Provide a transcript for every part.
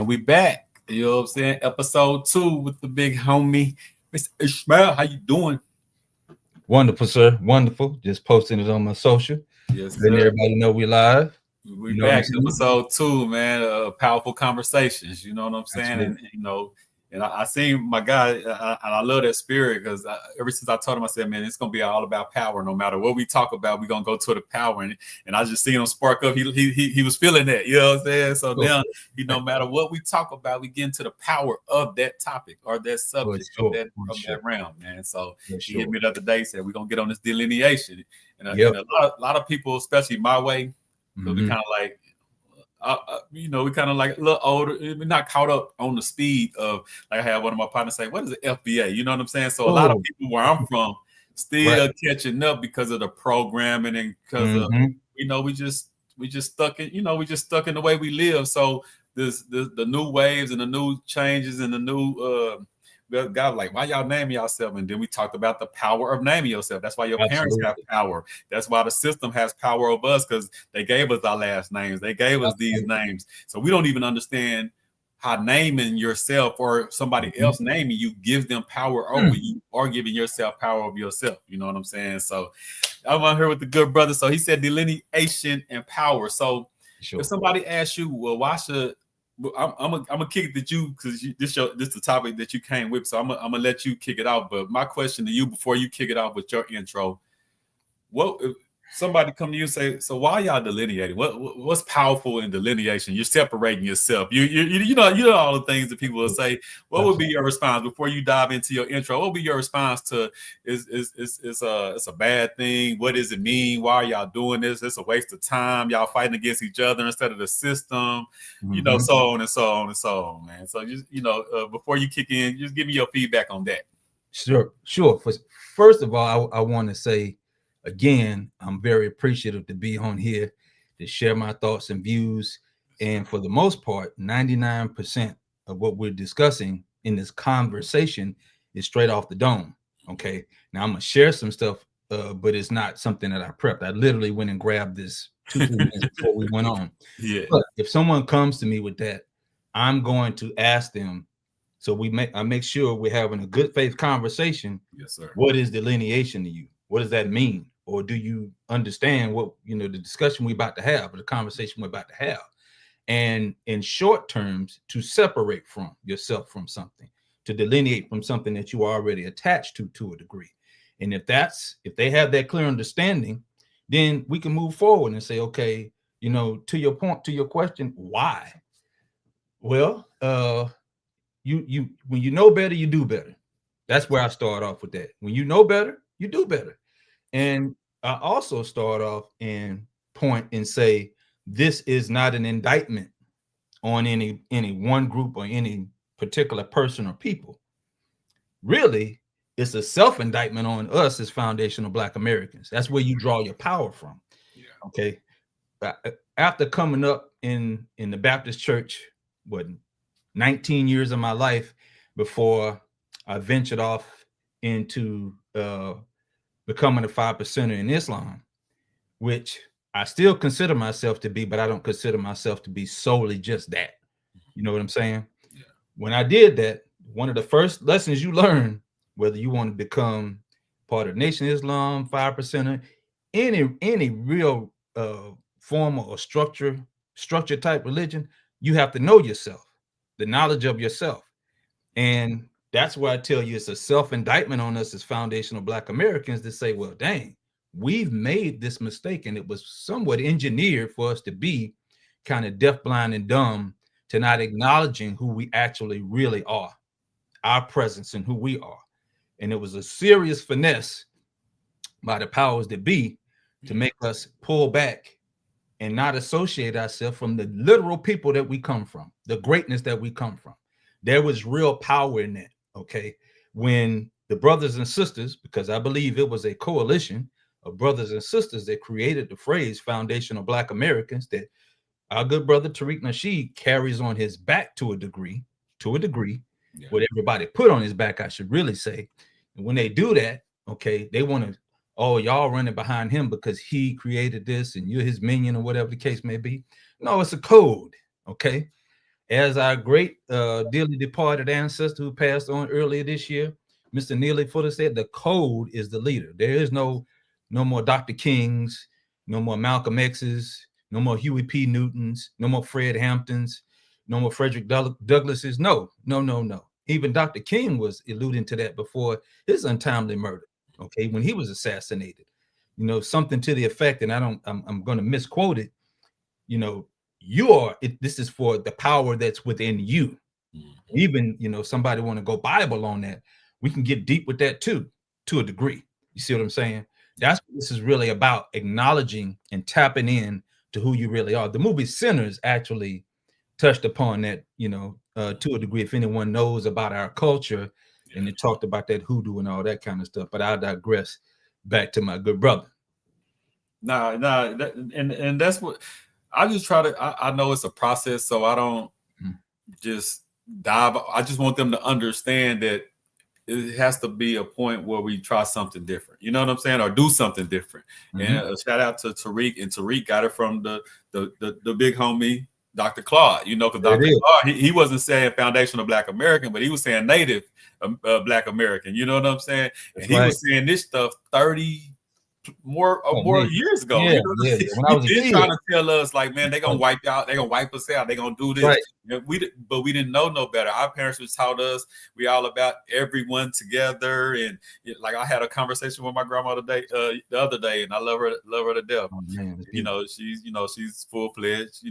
And we back. You know what I'm saying? Episode 2 with the big homie, Mr. Ishmael. How you doing? Wonderful, sir. Wonderful. Just posting it on my social. Yes, Letting sir. everybody know we live. We You know what I'm back. saying? Episode 2, man. Powerful conversations. You know what I'm saying? Absolutely. And I seen my guy, and I love that spirit because ever since I told him, I said, man, it's gonna be all about power. No matter what we talk about, we're gonna go to the power. And I just seen him spark up. He was feeling that. You know what I'm saying? So Sure. now, no matter what we talk about, we get into the power of that topic or that For subject sure. of Sure. that realm, man. So For he hit sure. me the other day, said we're gonna get on this delineation, Yep. and a lot of people, especially my way, because we Mhm. kind of like we kind of like a little older. We're not caught up on the speed of, like, I had one of my partners say, "What is the FBA?" You know what I'm saying? So a lot of Oh, people where I'm from right. still catching up because of the programming and because of Mhm. we just stuck in we just stuck in the way we live. So the new waves and the new changes and the new God, like, why y'all naming yourself? And then we talked about the power of naming yourself. That's why your parents have Absolutely. power. That's why the system has power over us, because they gave us our last names. They gave us these Absolutely. names. So we don't even understand how naming yourself or somebody Mhm. else naming you gives them power over Mm. you or giving yourself power over yourself. You know what I'm saying? So I'm out here with the good brother. So he said delineation and power. So if Sure. somebody asks you, well, why should I'm gonna kick it to you because this the topic that you came with. So I'm gonna let you kick it out. But my question to you before you kick it out with your intro, what if somebody come to you and say, so why y'all delineating? What's powerful in delineation? You're separating yourself. You know all the things that people will say. What would be Absolutely. your response before you dive into your intro? What would be your response to it's a bad thing? What does it mean? Why are y'all doing this? It's a waste of time. Y'all fighting against each other instead of the system. Mhm. So on and so on and so on, man. So just before you kick in, just give me your feedback on that. Sure. Sure. First of all, I want to say again, I'm very appreciative to be on here to share my thoughts and views. And for the most part, 99% of what we're discussing in this conversation is straight off the dome. Okay. Now I'm gonna share some stuff, but it's not something that I prepped. I literally went and grabbed this 2 3 minutes before we went on. Yeah. But if someone comes to me with that, I'm going to ask them. So I make sure we're having a good faith conversation. Yes, sir. What is delineation to you? What does that mean? Or do you understand what the discussion we're about to have, or the conversation we're about to have? And in short terms, to separate from yourself from something, to delineate from something that you are already attached to a degree. And if they have that clear understanding, then we can move forward and say, okay, to your point, to your question, why? Well, you when you know better, you do better. That's where I start off with that. When you know better, you do better. And I also start off and point and say, this is not an indictment on any one group or any particular person or people. Really, it's a self-indictment on us as foundational Black Americans. That's where you draw your power from. Yeah. Okay. After coming up in the Baptist church, what, 19 years of my life before I ventured off into becoming a 5%er in Islam, which I still consider myself to be, but I don't consider myself to be solely just that. You know what I'm saying? Yeah. When I did that, one of the first lessons you learn, whether you want to become part of Nation of Islam, 5%er, any real formal or structure type religion, you have to know yourself, the knowledge of yourself. And that's why I tell you it's a self-indictment on us as foundational Black Americans to say, well, dang, we've made this mistake, and it was somewhat engineered for us to be kind of deaf, blind, and dumb to not acknowledging who we actually really are, our presence and who we are. And it was a serious finesse by the powers that be to make us pull back and not associate ourselves from the literal people that we come from, the greatness that we come from. There was real power in that. Okay. When the brothers and sisters, because I believe it was a coalition of brothers and sisters that created the phrase foundational Black Americans, that our good brother Tariq Nasheed carries on his back to a degree, Yeah. what everybody put on his back, I should really say. And when they do that, okay, they want to, oh, y'all running behind him because he created this and you're his minion or whatever the case may be. No, it's a code. Okay. As our great dearly departed ancestor who passed on earlier this year, Mr. Neely Fuller said, the code is the leader. There is no more Dr. Kings, no more Malcolm X's, no more Huey P. Newtons, no more Fred Hamptons, no more Frederick Douglasses. No. Even Dr. King was alluding to that before his untimely murder. Okay, when he was assassinated, something to the effect, and I'm going to misquote it. This is for the power that's within you. Mm-hmm. Even somebody want to go Bible on that, we can get deep with that too, to a degree. You see what I'm saying? That's what this is really about, acknowledging and tapping in to who you really are. The movie Sinners actually touched upon that, to a degree, if anyone knows about our culture, and it talked about that hoodoo and all that kind of stuff. But I digress. Back to my good brother. And that's what I just try to. I know it's a process, so I don't just dive. I just want them to understand that it has to be a point where we try something different. You know what I'm saying, or do something different. Mm-hmm. And a shout out to Tariq, and Tariq got it from the big homie Dr. Claude. Because Dr. Claude, he wasn't saying foundational Black American, but he was saying native Black American. You know what I'm saying? That's and he was saying this stuff 30 more years ago. Yeah, When I was trying to tell us, like, man, they're gonna wipe out, they're gonna wipe us out, they're gonna do this. Right. But we didn't know no better. Our parents was taught us we all about everyone together. And like, I had a conversation with my grandma the other day, and I love her to death. Oh, man, she's full-fledged,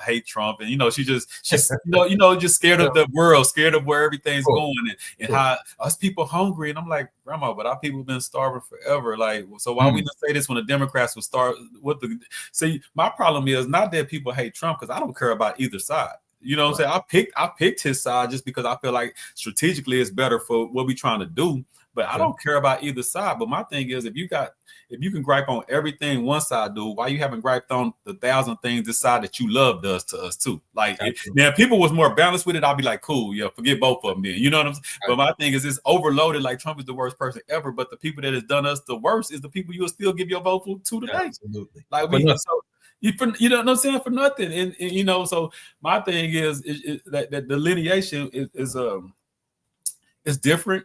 hate Trump, and she's just scared of the world, scared of where everything's going, and how us people hungry. And I'm like, Grandma, but our people been starving forever. Like, so why we didn't say this when the Democrats would start with the? See, my problem is not that people hate Trump, because I don't care about either side. You know what I'm saying? I picked his side just because I feel like strategically it's better for what we're trying to do. But I don't care about either side. But my thing is, if you can gripe on everything one side do, why you haven't griped on the 1,000 things this side that you love does to us too? Like, now if people was more balanced with it, I'll be like, cool, yeah, forget both of them then. You know what I'm saying? But my thing is, it's overloaded. Like, Trump is the worst person ever, but the people that has done us the worst is the people you will still give your vote to today. Absolutely. Like, you know what I'm saying? For nothing. And so my thing is that delineation is different.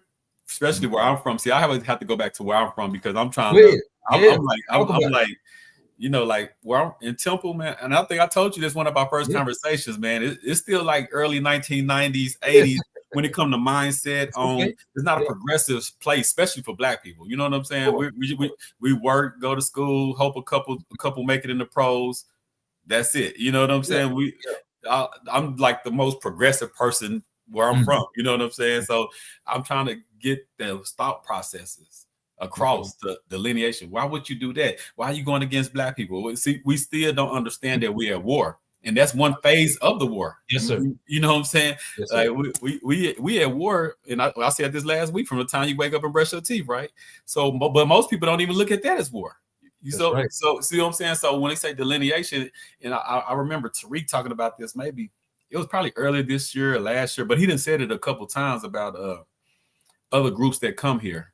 Especially where I'm from. See, I have to go back to where I'm from, because I'm trying to. I'm like, where I'm in Temple, man. And I think I told you this one of our first conversations, man. It's still like early 1990s, 80s when it comes to mindset. It's not a progressive place, especially for Black people. You know what I'm saying? We work, go to school, hope a couple make it in the pros. That's it. You know what I'm saying? I'm like the most progressive person where I'm from. You know what I'm saying? So I'm trying to get those thought processes across the delineation. Why would you do that? Why are you going against Black people? See, we still don't understand that we're at war, and that's one phase of the war. Yes, sir. You know what I'm saying? Yes, like, we at war, and I said this last week, from the time you wake up and brush your teeth, right? So, but most people don't even look at that as war. So see what I'm saying? So when they say delineation, and I remember Tariq talking about this, maybe it was probably earlier this year or last year, but he done said it a couple times about other groups that come here.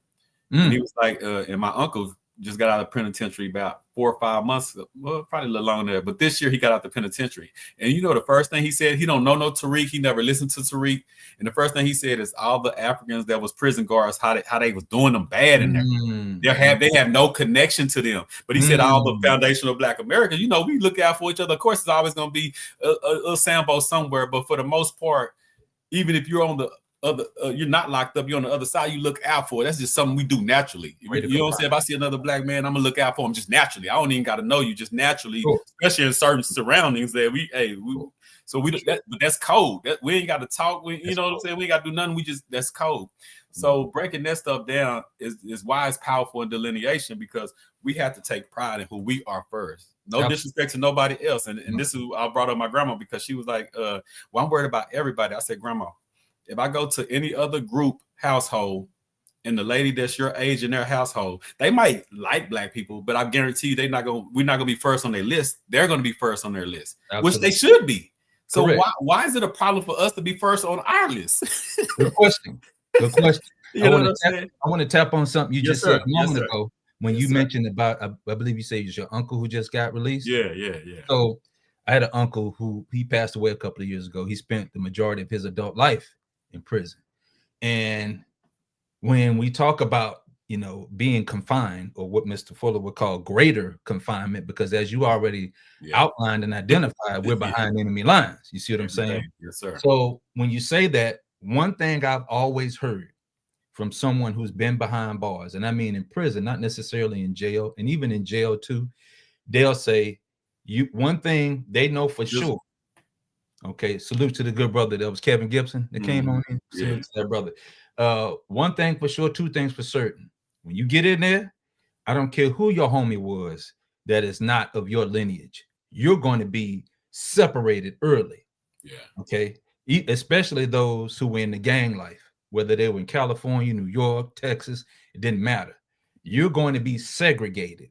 And he was like, and my uncle just got out of penitentiary about 4 or 5 months, well, probably a little longer there, but this year he got out the penitentiary. And the first thing he said, he don't know no Tariq, he never listened to Tariq. And the first thing he said is all the Africans that was prison guards, how they was doing them bad in there. They have no connection to them. But he said all the foundational Black Americans, we look out for each other. Of course, it's always going to be a sambo somewhere, but for the most part, even if you're on the you're not locked up, you're on the other side, you look out for it. That's just something we do naturally. You know what I'm saying? If I see another Black man, I'm gonna look out for him just naturally. I don't even got to know you, just naturally, especially in certain surroundings that but that's code. We ain't got to talk. You know what I'm saying? We ain't got to do nothing. That's code. So breaking that stuff down is why it's powerful in delineation, because we have to take pride in who we are first. No disrespect to nobody else. And this is, I brought up my grandma, because she was like, well, I'm worried about everybody. I said, Grandma, if I go to any other group household and the lady that's your age in their household, they might like Black people, but I guarantee you we're not gonna be first on their list. They're gonna be first on their list, which they should be. So why is it a problem for us to be first on our list? Good question. I want to tap on something you just said a moment ago when you mentioned about, I believe you said it's your uncle who just got released. Yeah. So I had an uncle who he passed away a couple of years ago. He spent the majority of his adult life in prison. And when we talk about, being confined, or what Mr. Fuller would call greater confinement, because as you already outlined and identified, we're behind enemy lines. You see what I'm saying? Yes, sir. So when you say that, one thing I've always heard from someone who's been behind bars, and I mean in prison, not necessarily in jail, and even in jail too, they'll say, one thing they know for sure. Okay, salute to the good brother. That was Kevin Gibson that came on in. Salute to that brother. One thing for sure, two things for certain. When you get in there, I don't care who your homie was that is not of your lineage, you're going to be separated early. Yeah. Okay. Especially those who were in the gang life, whether they were in California, New York, Texas, it didn't matter. You're going to be segregated.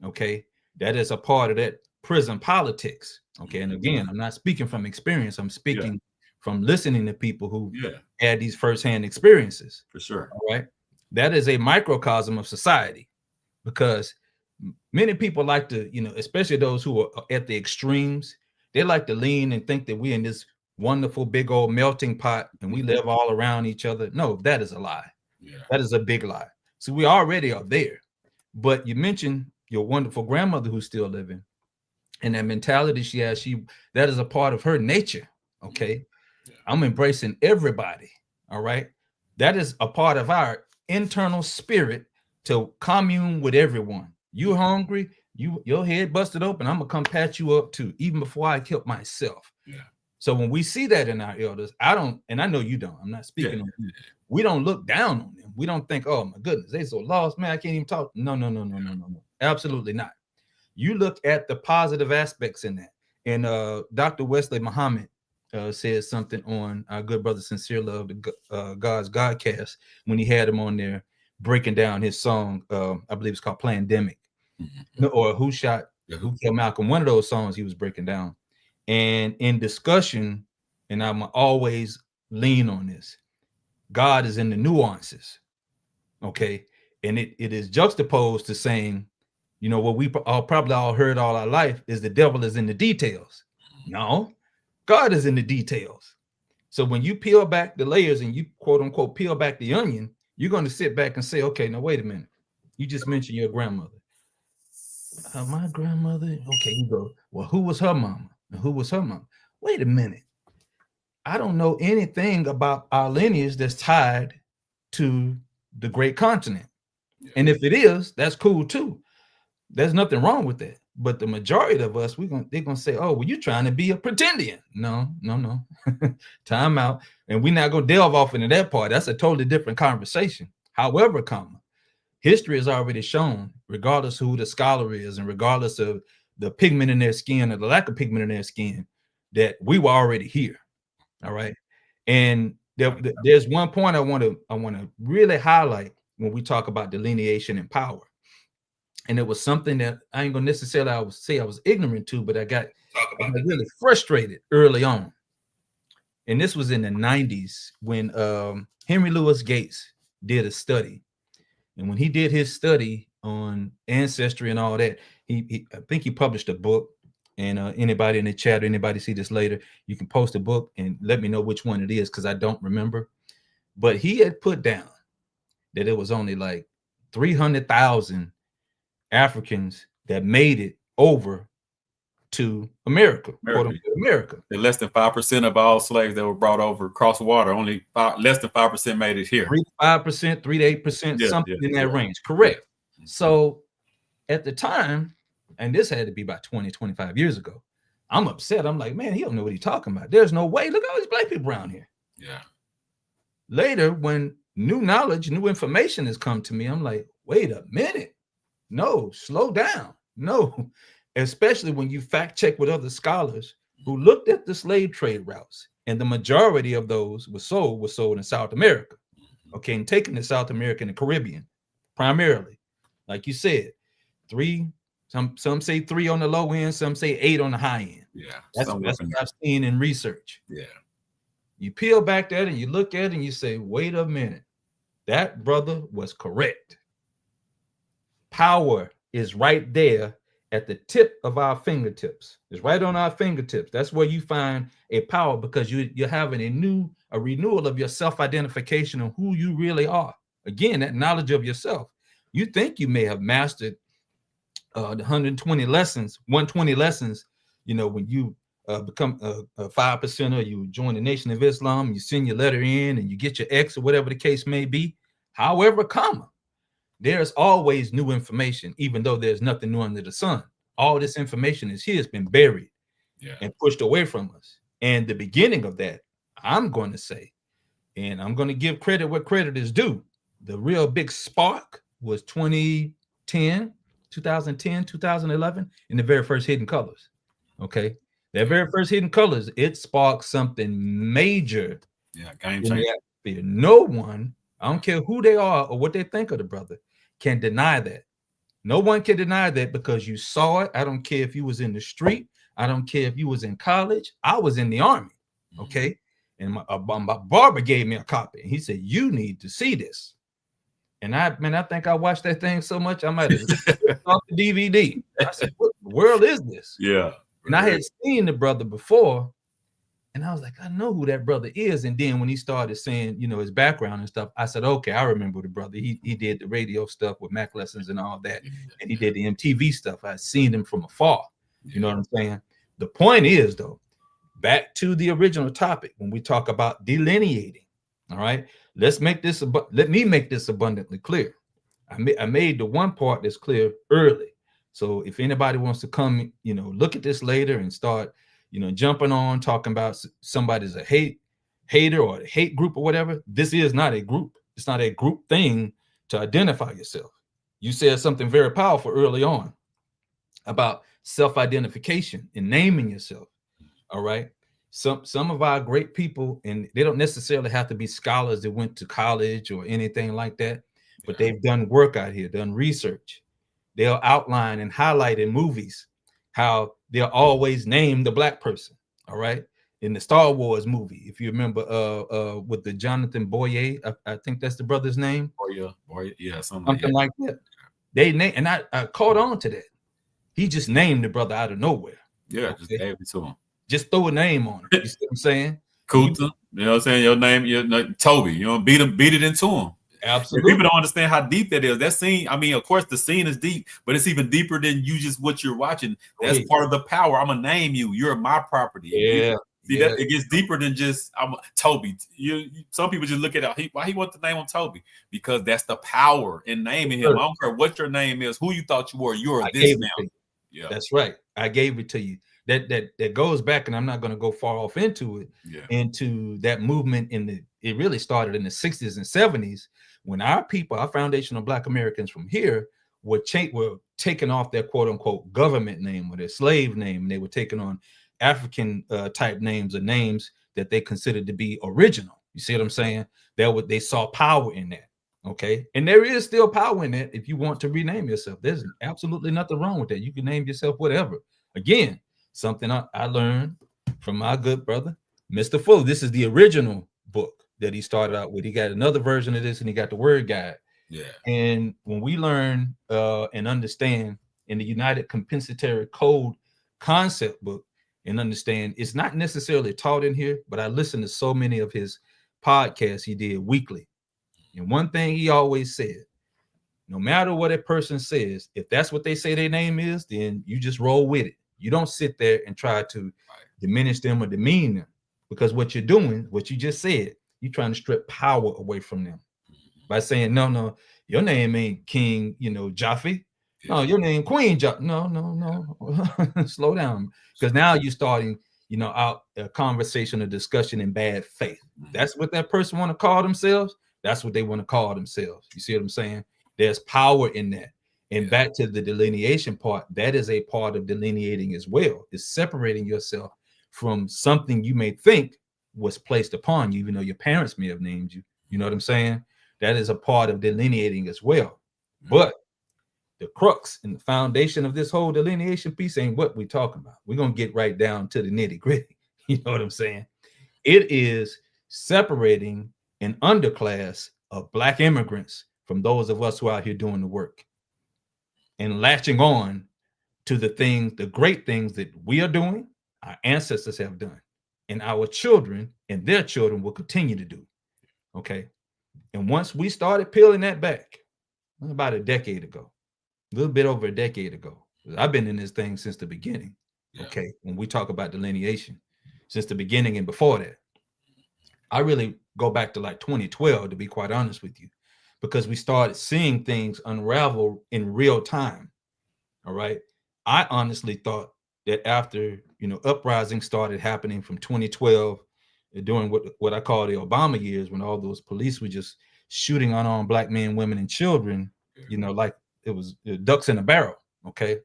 Okay. That is a part of that prison politics. Okay. And again, I'm not speaking from experience. I'm speaking from listening to people who had these firsthand experiences. For sure. All right. That is a microcosm of society, because many people like to, especially those who are at the extremes, they like to lean and think that we're in this wonderful big old melting pot and we live all around each other. No, that is a lie. Yeah. That is a big lie. So we already are there. But you mentioned your wonderful grandmother who's still living, and that mentality she has, that is a part of her nature. Okay. Yeah. I'm embracing everybody. All right. That is a part of our internal spirit to commune with everyone. You hungry, your head busted open, I'm gonna come pat you up too, even before I help myself. Yeah. So when we see that in our elders, I know you don't, I'm not speaking on you. We don't look down on them. We don't think, oh my goodness, they so lost, man, I can't even talk. No. Absolutely not. You look at the positive aspects in that. And Dr. Wesley Muhammad said something on our good brother Sincere Love, the God's Godcast, when he had him on there breaking down his song. I believe it's called Plandemic, or Who Killed Malcolm. One of those songs he was breaking down. And in discussion, and I'm always lean on this, God is in the nuances. Okay. And it is juxtaposed to saying, what we probably all heard all our life is the devil is in the details. No, God is in the details. So when you peel back the layers and you quote unquote peel back the onion, you're going to sit back and say, okay, now wait a minute. You just mentioned your grandmother. My grandmother. Okay, you go, well, who was her mama? And who was her mama? Wait a minute. I don't know anything about our lineage that's tied to the great continent. Yeah. And if it is, that's cool too. There's nothing wrong with that. But the majority of us, they're gonna say, oh, well, you're trying to be a pretendian. No. Time out. And we're not gonna delve off into that part. That's a totally different conversation. However, history has already shown, regardless of who the scholar is, and regardless of the pigment in their skin or the lack of pigment in their skin, that we were already here. All right. And there's one point I want to really highlight when we talk about delineation and power. And it was something that I ain't gonna necessarily say I was ignorant to, but I got really frustrated early on. And this was in the 90s when Henry Louis Gates did a study. And when he did his study on ancestry and all that, I think he published a book. And anybody in the chat, or anybody see this later, you can post a book and let me know which one it is, because I don't remember. But he had put down that it was only like 300,000 Africans that made it over to America. America. Less than 5% of all slaves that were brought over across the water, only less than 5% made it here. 3 to 5%, 3 to 8%, something in that range. Correct. Yeah. So at the time, and this had to be about 20, 25 years ago, I'm upset. I'm like, man, he don't know what he's talking about. There's no way. Look at all these black people around here. Yeah. Later, when new knowledge, new information has come to me, I'm like, wait a minute. No, slow down. No, especially when you fact check with other scholars who looked at the slave trade routes, and the majority of those was sold in South America. Okay, and taken to South America and the Caribbean, primarily. Like you said, some say 3 on the low end, some say 8 on the high end. Yeah, that's what I've seen in research. Yeah, you peel back that and you look at it and you say, wait a minute, that brother was correct. Power is right there at the tip of our fingertips. It's right on our fingertips. That's where you find a power, because you're having a renewal of your self-identification of who you really are. Again, that knowledge of yourself. You think you may have mastered the 120 lessons, 120 lessons, when you become a 5%er, you join the Nation of Islam, you send your letter in and you get your X or whatever the case may be. However, there's always new information, even though there's nothing new under the sun. All this information is here, it's been buried and pushed away from us. And the beginning of that, I'm going to say, and I'm going to give credit where credit is due, the real big spark was 2010, 2011, in the very first Hidden Colors. Okay. That very first Hidden Colors, it sparked something major. Yeah, game changer. No one, I don't care who they are or what they think of the brother, can deny that. No one can deny that, because you saw it. I don't care if you was in the street. I don't care if you was in college. I was in the Army. Okay. And my barber gave me a copy. He said, you need to see this. And I think I watched that thing so much, I might have off the DVD. I said, what the world is this? Yeah. And I had seen the brother before, and I was like, I know who that brother is. And then when he started saying, his background and stuff, I said, okay, I remember the brother. He did the radio stuff with Mac Lessons and all that. And he did the MTV stuff. I'd seen him from afar. You know what I'm saying? The point is, though, back to the original topic, when we talk about delineating, all right, let me make this abundantly clear. I made the one part that's clear early. So if anybody wants to come, look at this later and start, jumping on, talking about somebody's a hater or a hate group or whatever, this is not a group. It's not a group thing to identify yourself. You said something very powerful early on about self-identification and naming yourself. All right. Some of our great people, and they don't necessarily have to be scholars that went to college or anything like that, but they've done work out here, done research. They'll outline and highlight in movies how they'll always name the black person. All right. In the Star Wars movie, if you remember, with the Jonathan Boyer, I think that's the brother's name. Yeah, something like that. They name, and I caught on to that. He just named the brother out of nowhere. Yeah, okay? Just gave it to him. Just throw a name on it. You see what I'm saying? Kuta, you know what I'm saying? Your name, Toby. Beat it into him. Absolutely. People don't understand how deep that is. That scene, I mean, of course, the scene is deep, but it's even deeper than you just what you're watching. That's part of the power. I'm gonna name you. You're my property. Yeah. See that it gets deeper than just I'm Toby. Some people just look at it. Why he wants to name him Toby? Because that's the power in naming him. I don't care what your name is, who you thought you were. You're this now. Yeah, that's right. I gave it to you. That goes back, and I'm not going to go far off into it. Into that movement it really started in the 60s and 70s when our people, our foundational Black Americans from here, were taking off their quote unquote government name or their slave name, and they were taking on African type names or names that they considered to be original. You see what I'm saying? They saw power in that. Okay. And there is still power in that. If you want to rename yourself, there's absolutely nothing wrong with that. You can name yourself whatever. Again, something I learned from my good brother, Mr. Fuller. This is the original book that he started out with. He got another version of this, and he got the word guide. Yeah. And when we learn and understand in the United Compensatory Code concept book and understand, it's not necessarily taught in here, but I listened to so many of his podcasts he did weekly. And one thing he always said, no matter what a person says, if that's what they say their name is, then you just roll with it. You don't sit there and try to diminish them or demean them, because what you're doing, what you just said, you're trying to strip power away from them by saying, no, your name ain't King, Jaffe. No, your name Queen Jaffe. No. Slow down, because now you're starting, out a conversation, a discussion in bad faith. That's what that person want to call themselves. That's what they want to call themselves. You see what I'm saying? There's power in that. And back to the delineation part, that is a part of delineating as well. It's separating yourself from something you may think was placed upon you, even though your parents may have named you. You know what I'm saying? That is a part of delineating as well. But the crux and the foundation of this whole delineation piece ain't what we're talking about. We're going to get right down to the nitty gritty. You know what I'm saying? It is separating an underclass of Black immigrants from those of us who are out here doing the work and latching on to the things, the great things that we are doing, our ancestors have done, and our children and their children will continue to do. Okay. And once we started peeling that back, about a decade ago, a little bit over a decade ago, I've been in this thing since the beginning. Yeah. Okay. When we talk about delineation, since the beginning and before that, I really go back to like 2012, to be quite honest with you, because we started seeing things unravel in real time. All right. I honestly thought that after, uprising started happening from 2012 during what I call the Obama years, when all those police were just shooting unarmed black men, women, and children, like it was ducks in a barrel. Okay.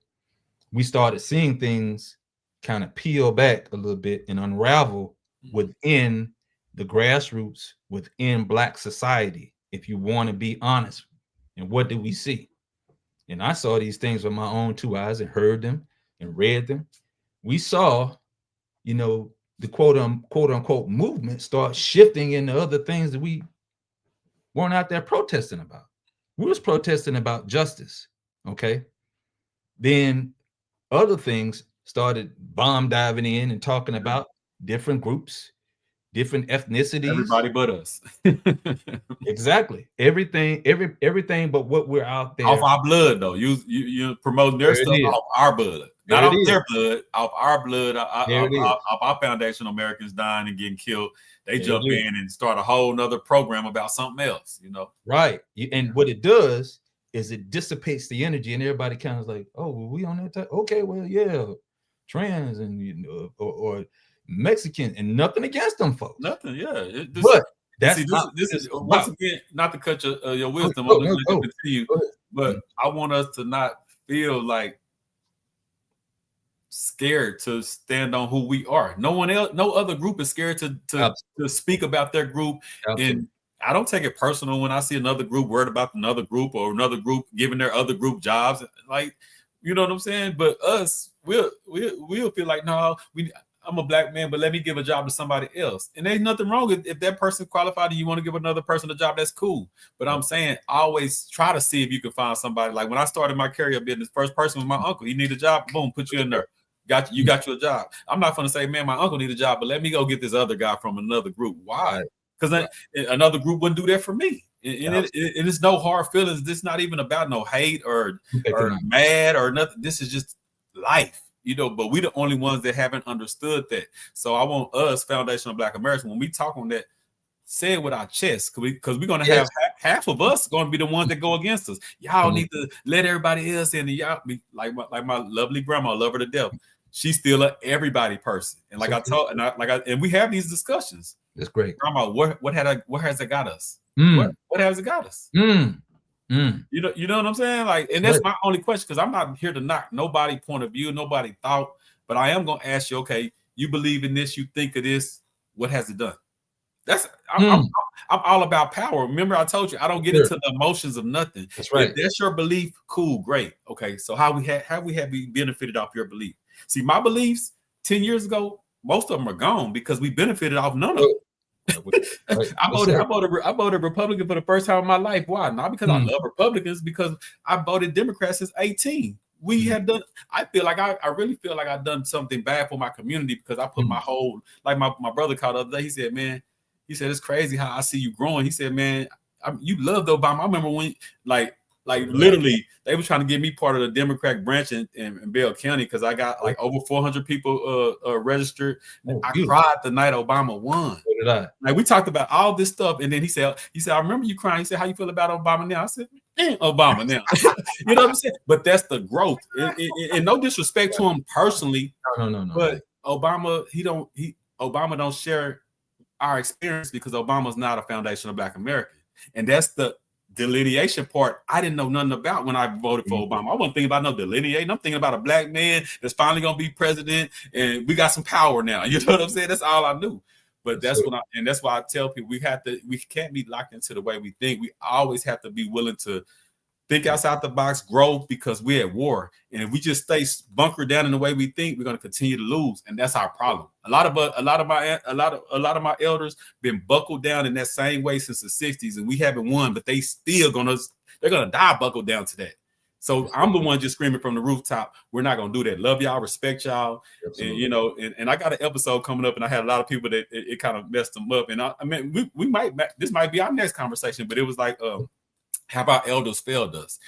We started seeing things kind of peel back a little bit and unravel within the grassroots, within Black society, if you want to be honest. And what did we see? And I saw these things with my own two eyes and heard them and read them. We saw, the quote unquote movement start shifting into other things that we weren't out there protesting about. We was protesting about justice. Okay. Then other things started bomb diving in and talking about different groups, different ethnicities. Everybody but us. Exactly. Everything but what we're out there. Off our blood, though. You promoting their stuff off our blood. Not off their blood, off our blood, off our foundational Americans dying and getting killed. They jump in and start a whole nother program about something else, Right. And what it does is it dissipates the energy, and everybody kind of like, oh, well, we on that time? Okay, well, yeah, trans and or Mexican, and nothing against them folks. Nothing, yeah. But this is once again, not to cut your wisdom, I'm going to continue, but I want us to not feel like scared to stand on who we are. No one else, no other group is scared to speak about their group. Absolutely. And I don't take it personal when I see another group worried about another group, or another group giving their other group jobs. Like, you know what I'm saying? But us, we'll feel like, no, I'm a black man, but let me give a job to somebody else. And there's nothing wrong if that person qualified and you want to give another person a job, that's cool. But I'm saying, always try to see if you can find somebody. Like when I started my carrier business, first person was my uncle. He needed a job, boom, put you in there. You got you a job. I'm not going to say, man, my uncle need a job, but let me go get this other guy from another group. Why? Because another group wouldn't do that for me. And it's no hard feelings. This is not even about no hate or mad or nothing. This is just life, but we the only ones that haven't understood that. So I want us, Foundational Black Americans, when we talk on that, say it with our chest, because we're going to have half of us going to be the ones that go against us. Y'all need to let everybody else in. And y'all be like my lovely grandma, love her to death. She's still an everybody person. And like I told, and we have these discussions. That's great. Grandma, what has it got us? What has it got us? You know what I'm saying? Like, and that's my only question, because I'm not here to knock nobody point of view, nobody thought, but I am gonna ask you, okay, you believe in this, you think of this, what has it done? I'm all about power. Remember, I told you I don't get into the emotions of nothing. That's right. If that's your belief, cool, great. Okay, so how we have benefited off your belief? See, my beliefs 10 years ago, most of them are gone because we benefited off none of them. I voted Republican for the first time in my life. Why? Not because I love Republicans, because I voted Democrat since 18. We have done. I feel like I really feel like I've done something bad for my community, because I put my whole, like my brother called the other day. He said, man, it's crazy how I see you growing. He said, man, you loved Obama. I remember when literally they were trying to get me part of the Democratic branch in Bell County, because I got like over 400 people registered. I cried the night Obama won. So did I. Like, we talked about all this stuff, and then he said, I remember you crying. He said, how you feel about Obama now? I said, Obama now. You know what I'm saying? But that's the growth. And no disrespect to him personally. No. But Obama, Obama don't share our experience, because Obama's not a foundational Black American. And that's the delineation part I didn't know nothing about when I voted for Obama. I wasn't thinking about no delineating. I'm thinking about a black man that's finally gonna be president, and we got some power now. You know what I'm saying? That's all I knew. But that's that's why I tell people we can't be locked into the way we think. We always have to be willing to think outside the box, grow, because we're at war. And if we just stay bunkered down in the way we think, we're going to continue to lose. And that's our problem. A lot of my elders been buckled down in that same way since the 60s, and we haven't won, but they're going to die buckled down to that. So I'm the one just screaming from the rooftop. We're not gonna do that. Love y'all, respect y'all, Absolutely. and and I got an episode coming up, and I had a lot of people that it kind of messed them up. And I mean, we might this might be our next conversation, but it was like, how about elders failed us?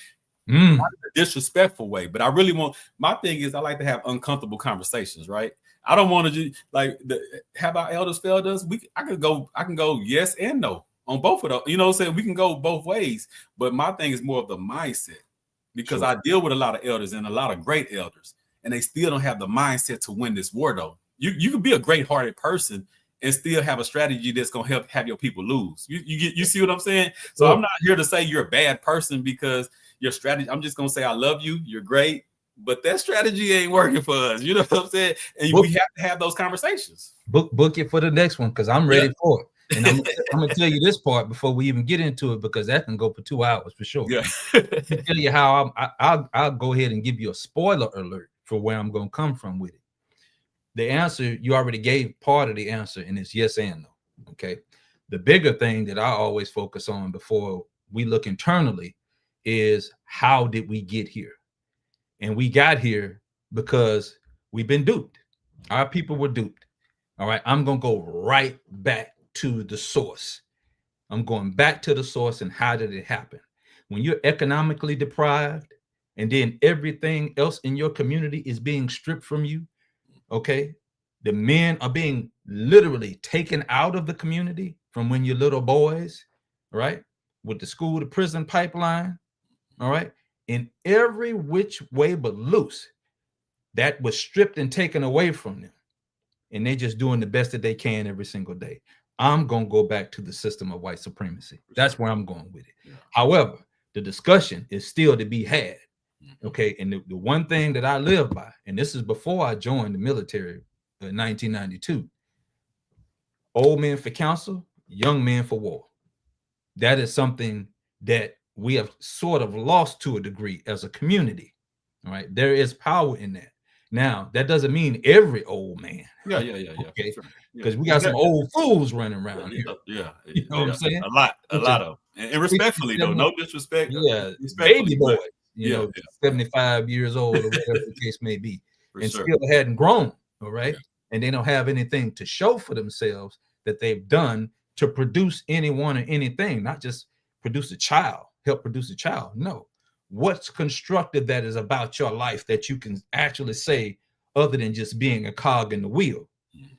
Not in a disrespectful way, but I really want. My thing is, I like to have uncomfortable conversations, right? I don't want to just like how about elders failed us? I can go yes and no on both of those. You know what I'm saying? We can go both ways, but my thing is more of the mindset. Because I deal with a lot of elders and a lot of great elders, and they still don't have the mindset to win this war. Though you can be a great-hearted person and still have a strategy that's gonna help have your people lose. You see what I'm saying? So I'm not here to say you're a bad person because your strategy. I'm just gonna say I love you. You're great, but that strategy ain't working for us. You know what I'm saying? And we have to have those conversations. Book it for the next one because I'm ready for it. And I'm gonna tell you this part before we even get into it because that can go for 2 hours for sure. Yeah. Let me tell you how I'll go ahead and give you a spoiler alert for where I'm gonna come from with it. The answer you already gave part of the answer, and it's yes and no. Okay. The bigger thing that I always focus on before we look internally is how did we get here? And we got here because we've been duped. Our people were duped. All right. I'm gonna go right back to the source. I'm going back to the source and how did it happen? When you're economically deprived and then everything else in your community is being stripped from you, okay? The men are being literally taken out of the community from when you're little boys, right? With the school to prison pipeline, all right? In every which way but loose, that was stripped and taken away from them. And they're just doing the best that they can every single day. I'm going to go back to the system of white supremacy. That's where I'm going with it. Yeah. However, the discussion is still to be had. Okay. And the one thing that I live by, and this is before I joined the military in 1992, old men for counsel, young men for war. That is something that we have sort of lost to a degree as a community. All right. There is power in that. Now, that doesn't mean every old man. Yeah. Okay. Because we got some old fools running around here. Yeah. You know what I'm saying? A lot of. And respectfully, though, no disrespect. Yeah. Baby boys, you know, 75 years old or whatever the case may be. And still hadn't grown. All right. Yeah. And they don't have anything to show for themselves that they've done to produce anyone or anything, not just produce a child, help produce a child. No. What's constructed that is about your life that you can actually say other than just being a cog in the wheel?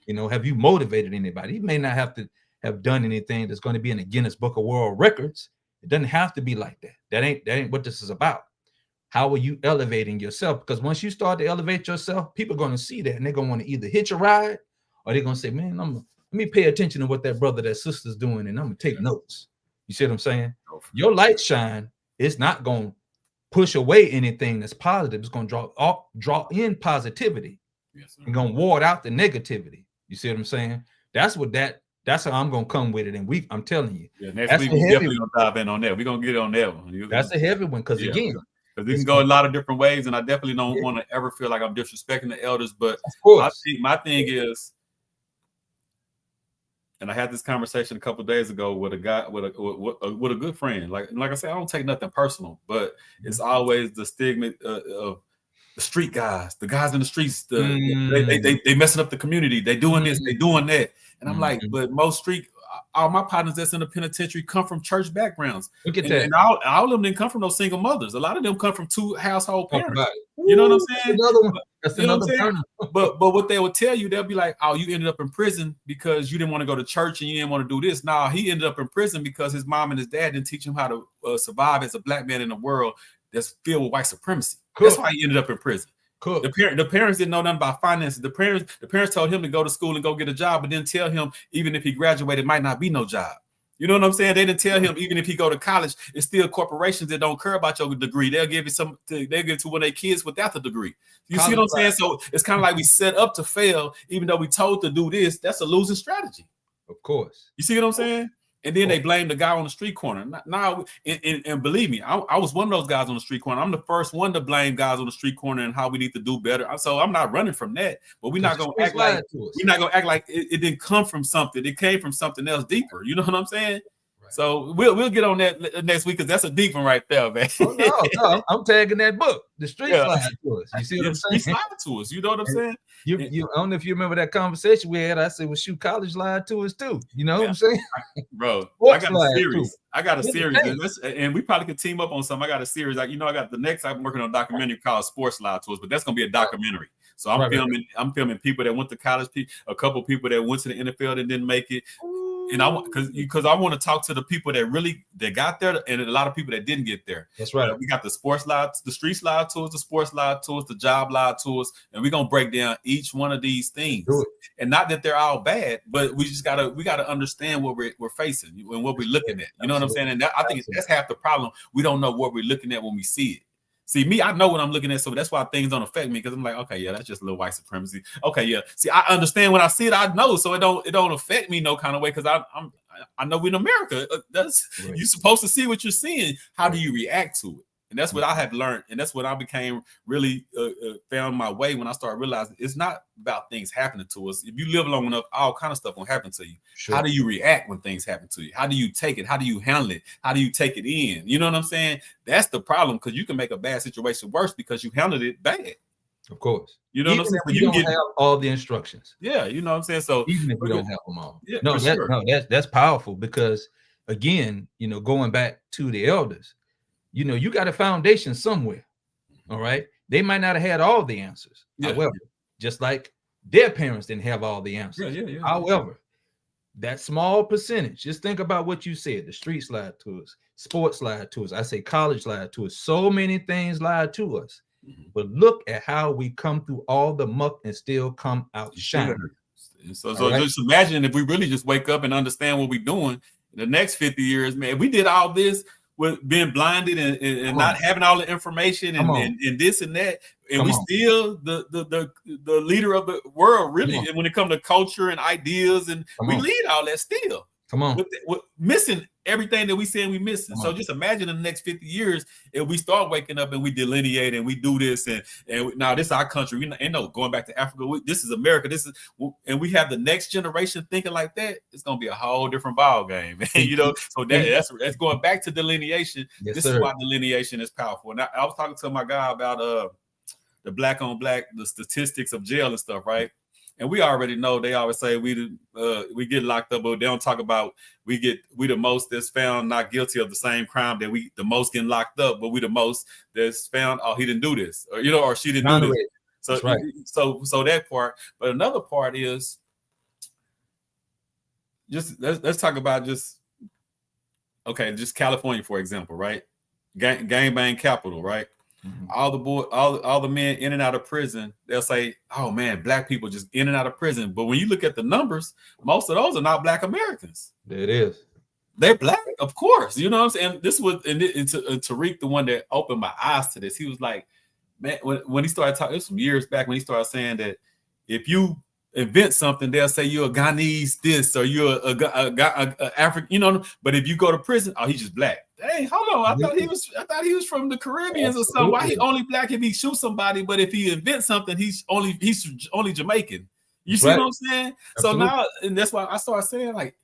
You know, have you motivated anybody? You may not have to have done anything that's going to be in the Guinness Book of World Records. It doesn't have to be like that. That ain't what this is about. How are you elevating yourself? Because once you start to elevate yourself, people are going to see that and they're going to want to either hitch a ride or they're going to say, man, let me pay attention to what that brother, that sister's doing, and I'm going to take notes. You see what I'm saying? Your light shine is not going to push away anything that's positive. It's going to draw in positivity. Yes, and going to ward out the negativity. You see what I'm saying? That's how I'm going to come with it. And I'm telling you. Yeah, next week we definitely going to dive in on that. We're going to get on that one. That's a heavy one because again. Because we can go a lot of different ways, and I definitely don't want to ever feel like I'm disrespecting the elders. But my thing is, and I had this conversation a couple of days ago with a guy, with a good friend. Like I said, I don't take nothing personal, but it's always the stigma of the street guys, the guys in the streets. They messing up the community. They doing this, they doing that, and I'm like, but most street. All my partners that's in the penitentiary come from church backgrounds. Look at that. And all of them didn't come from those single mothers. A lot of them come from two household parents. You know what I'm saying? Another one. That's another one. But what they would tell you, they'll be like, oh, you ended up in prison because you didn't want to go to church and you didn't want to do this. Nah, he ended up in prison because his mom and his dad didn't teach him how to survive as a black man in a world that's filled with white supremacy. Cool. That's why he ended up in prison. Cool. The parents didn't know nothing about finances. The parents told him to go to school and go get a job, but didn't tell him even if he graduated, might not be no job. You know what I'm saying? They didn't tell him even if he go to college, it's still corporations that don't care about your degree. They'll give it they'll give it to one of their kids without the degree. You see what I'm saying? So it's kind of like we set up to fail, even though we told to do this. That's a losing strategy. Of course. You see what I'm saying? And then they blame the guy on the street corner. Now, and believe me, I was one of those guys on the street corner. I'm the first one to blame guys on the street corner and how we need to do better. So I'm not running from that. But we're not gonna act like it didn't come from something. It came from something else deeper. You know what I'm saying? Right. So we'll get on that next week because that's a deep one right there, man. Oh no, I'm tagging that book, The Street Yeah. Slide Tours. You see what I'm saying? Slide tours. You know what I'm saying? You I don't know if you remember that conversation we had. I said, well, shoot, college slide tours too. You know what I'm saying? Bro, Sports I got a slide series. too. I got a Here's the series, thing. and we probably could team up on something. I got a series. Like, I got the next. I'm working on a documentary called Sports Slide Tours, but that's gonna be a documentary. So I'm filming. I'm filming people that went to college, a couple people that went to the NFL that didn't make it. And I want because I want to talk to the people that got there, and a lot of people that didn't get there. That's right. We got the sports slide, the street slide tours, the sports slide tours, the job slide tours, and we're gonna break down each one of these things. And not that they're all bad, but we gotta understand what we're facing and what we're looking at. You know what I'm saying? And I think that's half the problem. We don't know what we're looking at when we see it. See, me, I know what I'm looking at, so that's why things don't affect me, because I'm like, okay, yeah, that's just a little white supremacy. Okay, yeah. See, I understand when I see it, I know, so it don't affect me no kind of way, because I know we're in America. You're supposed to see what you're seeing. How do you react to it? And that's what I have learned, and that's what I became really found my way when I started realizing it's not about things happening to us. If you live long enough, all kind of stuff will happen to you. Sure. How do you react when things happen to you? How do you take it? How do you handle it? How do you take it in? You know what I'm saying? That's the problem, because you can make a bad situation worse because you handled it bad. Of course. You know what I'm saying? If you don't have all the instructions. Yeah, you know what I'm saying? So even if you don't have them all. Yeah, that's powerful, because again, going back to the elders, you got a foundation somewhere. All right. They might not have had all the answers. However, just like their parents didn't have all the answers. However, that small percentage, just think about what you said, the street slide tours, sports slide tours, I say college slide tours, so many things lied to us. But look at how we come through all the muck and still come out shining. So just imagine if we really just wake up and understand what we're doing in the next 50 years, man. We did all this with being blinded and not having all the information and this and that, and we still the leader of the world, really. And when it comes to culture and ideas, and we lead all that still. With missing everything that we saying we missing. So just imagine in the next 50 years if we start waking up and we delineate and we do this, and now this is our country. We ain't no going back to Africa. This is America. And we have the next generation thinking like that. It's gonna be a whole different ball game, man. So that's going back to delineation. This is why delineation is powerful. And I was talking to my guy about the black on black, the statistics of jail and stuff, right? And we already know, they always say we get locked up, but they don't talk about we the most that's found not guilty of the same crime, that we the most getting locked up, but we the most that's found, oh, he didn't do this, or she didn't do this. So so that part. But another part is just let's talk about just California, for example, right? Gang bang capital, right? All the men in and out of prison, they'll say, oh man, black people just in and out of prison. But when you look at the numbers, most of those are not black Americans. There it is. They're black, of course. You know what I'm saying? This was Tariq, the one that opened my eyes to this. He was like, man, when he started talking, it was some years back when he started saying that if you invent something, they'll say you're a Ghanese this, or you're a African, but if you go to prison, oh, he's just black. Hey, hold on. I thought he was from the Caribbean or something. Why he only black if he shoots somebody, but if he invents something, he's only Jamaican. You see what I'm saying? Absolutely. So now, and that's why I started saying, like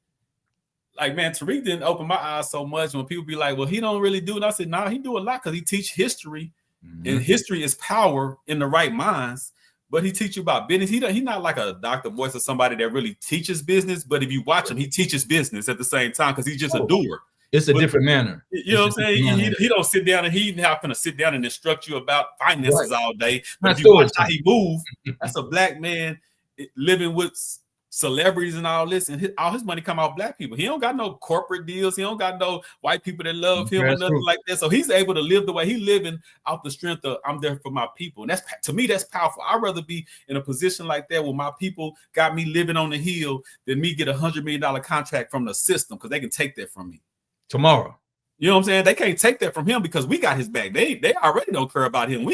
man, Tariq didn't open my eyes so much when people be like, well, he don't really do it. And I said, nah, he do a lot, because he teach history, and history is power in the right minds. But he teach you about business. He's not like a Dr. Boyce or somebody that really teaches business. But if you watch him, he teaches business at the same time, because he's just a doer. It's a different manner. You know what I'm saying? He don't sit down, and he's not going to sit down and instruct you about finances all day. But if you watch how he move, that's a black man living with celebrities and all this, and all his money come out black people. He don't got no corporate deals. He don't got no white people that love him or nothing like that. So he's able to live the way he living out the strength of, I'm there for my people. And that's, to me, that's powerful. I'd rather be in a position like that where my people got me living on the hill than me get $100 million contract from the system, because they can take that from me tomorrow. You know what I'm saying? They can't take that from him because we got his back. They already don't care about him.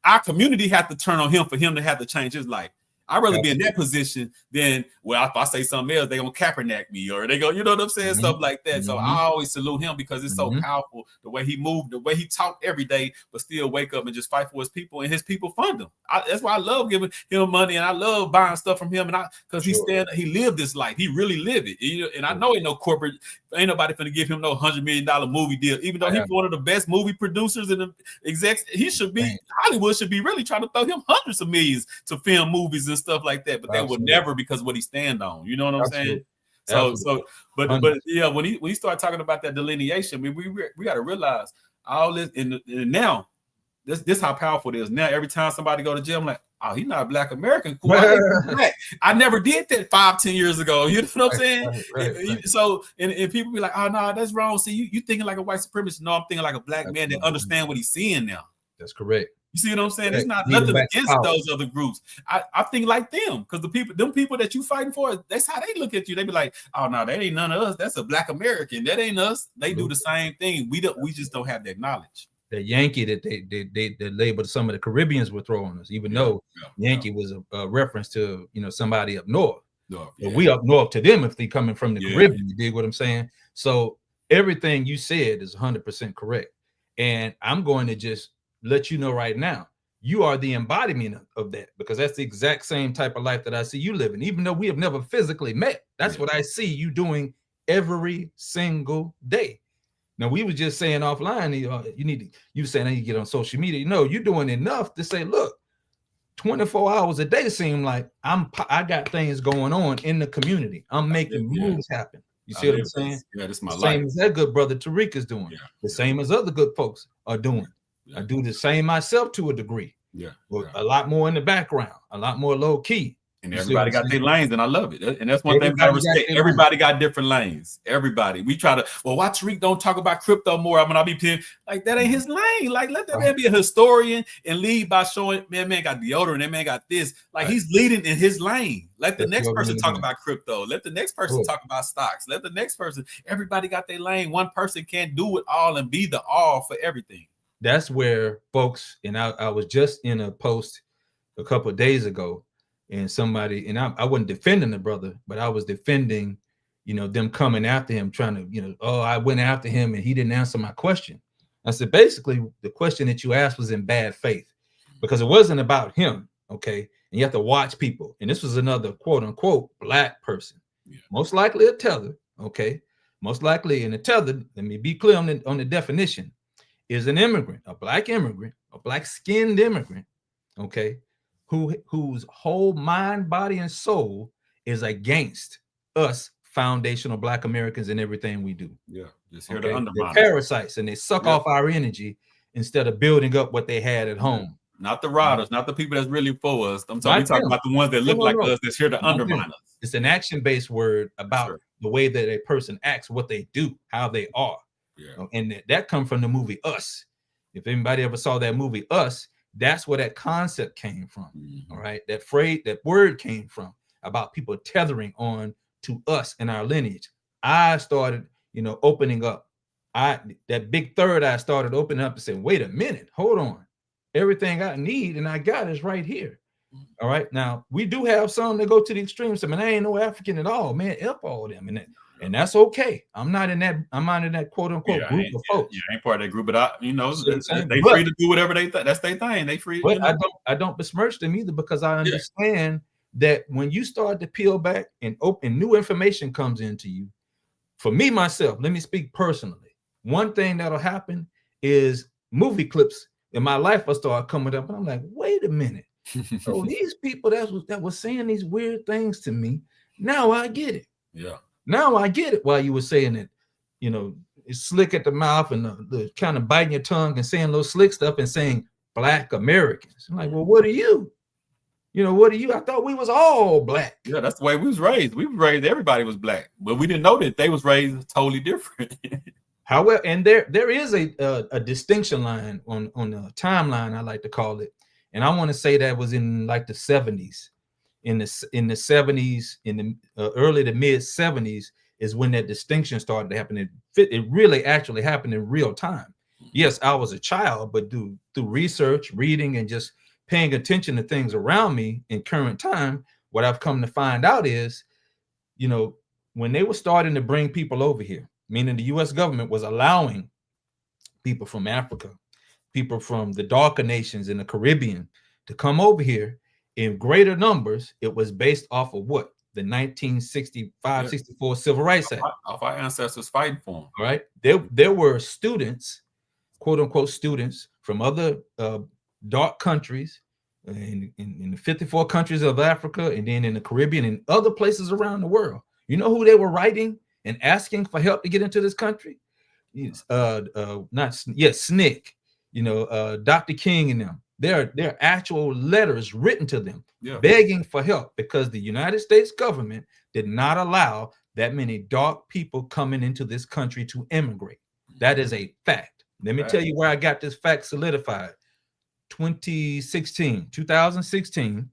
Our community had to turn on him for him to have to change his life. I'd rather be in that position than, well, if I say something else, they gonna Kaepernick me, or they go, you know what I'm saying, stuff like that. So I always salute him because it's so powerful the way he moved, the way he talked every day, but still wake up and just fight for his people, and his people fund him. That's why I love giving him money, and I love buying stuff from him, and because he lived this life, he really lived it. And I know ain't no corporate, ain't nobody finna give him no $100 million movie deal, even though he's one of the best movie producers and execs. He should be, Hollywood should be really trying to throw him hundreds of millions to film movies and stuff like that, but they would never, because what he stand on. You know what I'm saying? So, but yeah, when he started talking about that delineation, I mean, we got to realize all this, and now this how powerful it is. Now every time somebody go to jail, I'm like, oh, he's not a Black American. Cool. I never did that 5-10 years ago. You know what I'm saying? Right. So and people be like, oh no, that's wrong. See, you thinking like a white supremacist. No, I'm thinking like a Black man that understand what he's seeing now. That's correct. You see what I'm saying? It's not nothing against those other groups. I think like them, because them people that you fighting for, that's how they look at you. They be like, oh no, that ain't none of us. That's a Black American. That ain't us. They do the same thing. We just don't have that knowledge. The Yankee that they labeled some of the Caribbeans were throwing us, even though Yankee was a reference to somebody up north. But we up north to them if they coming from the Caribbean. You dig what I'm saying? So everything you said is 100% correct, and I'm going to just let you know right now, you are the embodiment of that, because that's the exact same type of life that I see you living, even though we have never physically met. That's what I see you doing every single day. Now, we were just saying offline, you saying I need to get on social media. No, you're doing enough to say, look, 24 hours a day seem like I got things going on in the community. I'm making moves happen. You see what I'm saying? Yeah, that's my life. Same as that good brother Tariq is doing. The same as other good folks are doing. I do the same myself to a degree. A lot more in the background, a lot more low key. And everybody got their lanes, and I love it. And that's one thing I respect. Everybody got different lanes. Everybody. We try to, well, why Tariq don't talk about crypto more? I mean, I'll be paying, like, that ain't his lane. Like, let that man be a historian and lead by showing, man got deodorant, that man got this. Like, he's leading in his lane. Let the next person talk about crypto. Let the next person talk about stocks. Let the next person, everybody got their lane. One person can't do it all and be the all for everything. That's where folks, and I was just in a post a couple of days ago, and somebody, and I wasn't defending the brother, but I was defending, them coming after him, trying to, I went after him and he didn't answer my question. I said, basically, the question that you asked was in bad faith, because it wasn't about him, okay? And you have to watch people. And this was another quote unquote Black person, most likely a tether, okay? Most likely in a tether, let me be clear on the definition, is an immigrant, a Black immigrant, a Black-skinned immigrant, okay, whose whole mind, body, and soul is against us foundational Black Americans and everything we do. Yeah, just here to undermine. They're parasites, and they suck off our energy instead of building up what they had at home. Not the riders, not the people that's really for us. I'm talking about the ones that look like us, that's here to undermine us. It's an action-based word about the way that a person acts, what they do, how they are. And that comes from the movie Us. If anybody ever saw that movie Us, that's where that concept came from. All right, that word came from, about people tethering on to us and our lineage. I started, opening up. That big third eye started opening up and saying, wait a minute, hold on. Everything I need and I got is right here. All right. Now, we do have some that go to the extremes. I mean, I ain't no African at all, man. F all of them. And that's okay. I'm not in that quote unquote group of folks. I ain't part of that group, but they free to do whatever they think. That's their thing. They free. But I don't besmirch them either, because I understand that when you start to peel back and open, new information comes into you. For me, myself, let me speak personally. One thing that'll happen is movie clips in my life will start coming up, and I'm like, wait a minute. So these people that was saying these weird things to me, now I get it. Yeah. Now I get it. While you were saying it, it's slick at the mouth and the kind of biting your tongue and saying little slick stuff and saying Black Americans. I'm like, well, what are you? What are you? I thought we was all Black. Yeah, that's the way we was raised. We was raised, everybody was Black, but we didn't know that they was raised totally different. However, and there is a distinction line on the timeline, I like to call it. And I want to say that was in like the 70s. In the 70s, in the early to mid 70s is when that distinction started to happen. It really actually happened in real time. Yes, I was a child, but through research, reading, and just paying attention to things around me in current time, what I've come to find out is, you know, when they were starting to bring people over here, meaning the US government was allowing people from Africa, people from the darker nations in the Caribbean to come over here in greater numbers, it was based off of what? The 1965, 64 Civil Rights Act. Of our ancestors fighting for them. All right. There were students, quote unquote students from other dark countries in the 54 countries of Africa, and then in the Caribbean and other places around the world. You know who they were writing and asking for help to get into this country? SNCC, Dr. King and them. There are actual letters written to them begging for help because the United States government did not allow that many dark people coming into this country to immigrate. That is a fact. Let me tell you where I got this fact solidified. 2016,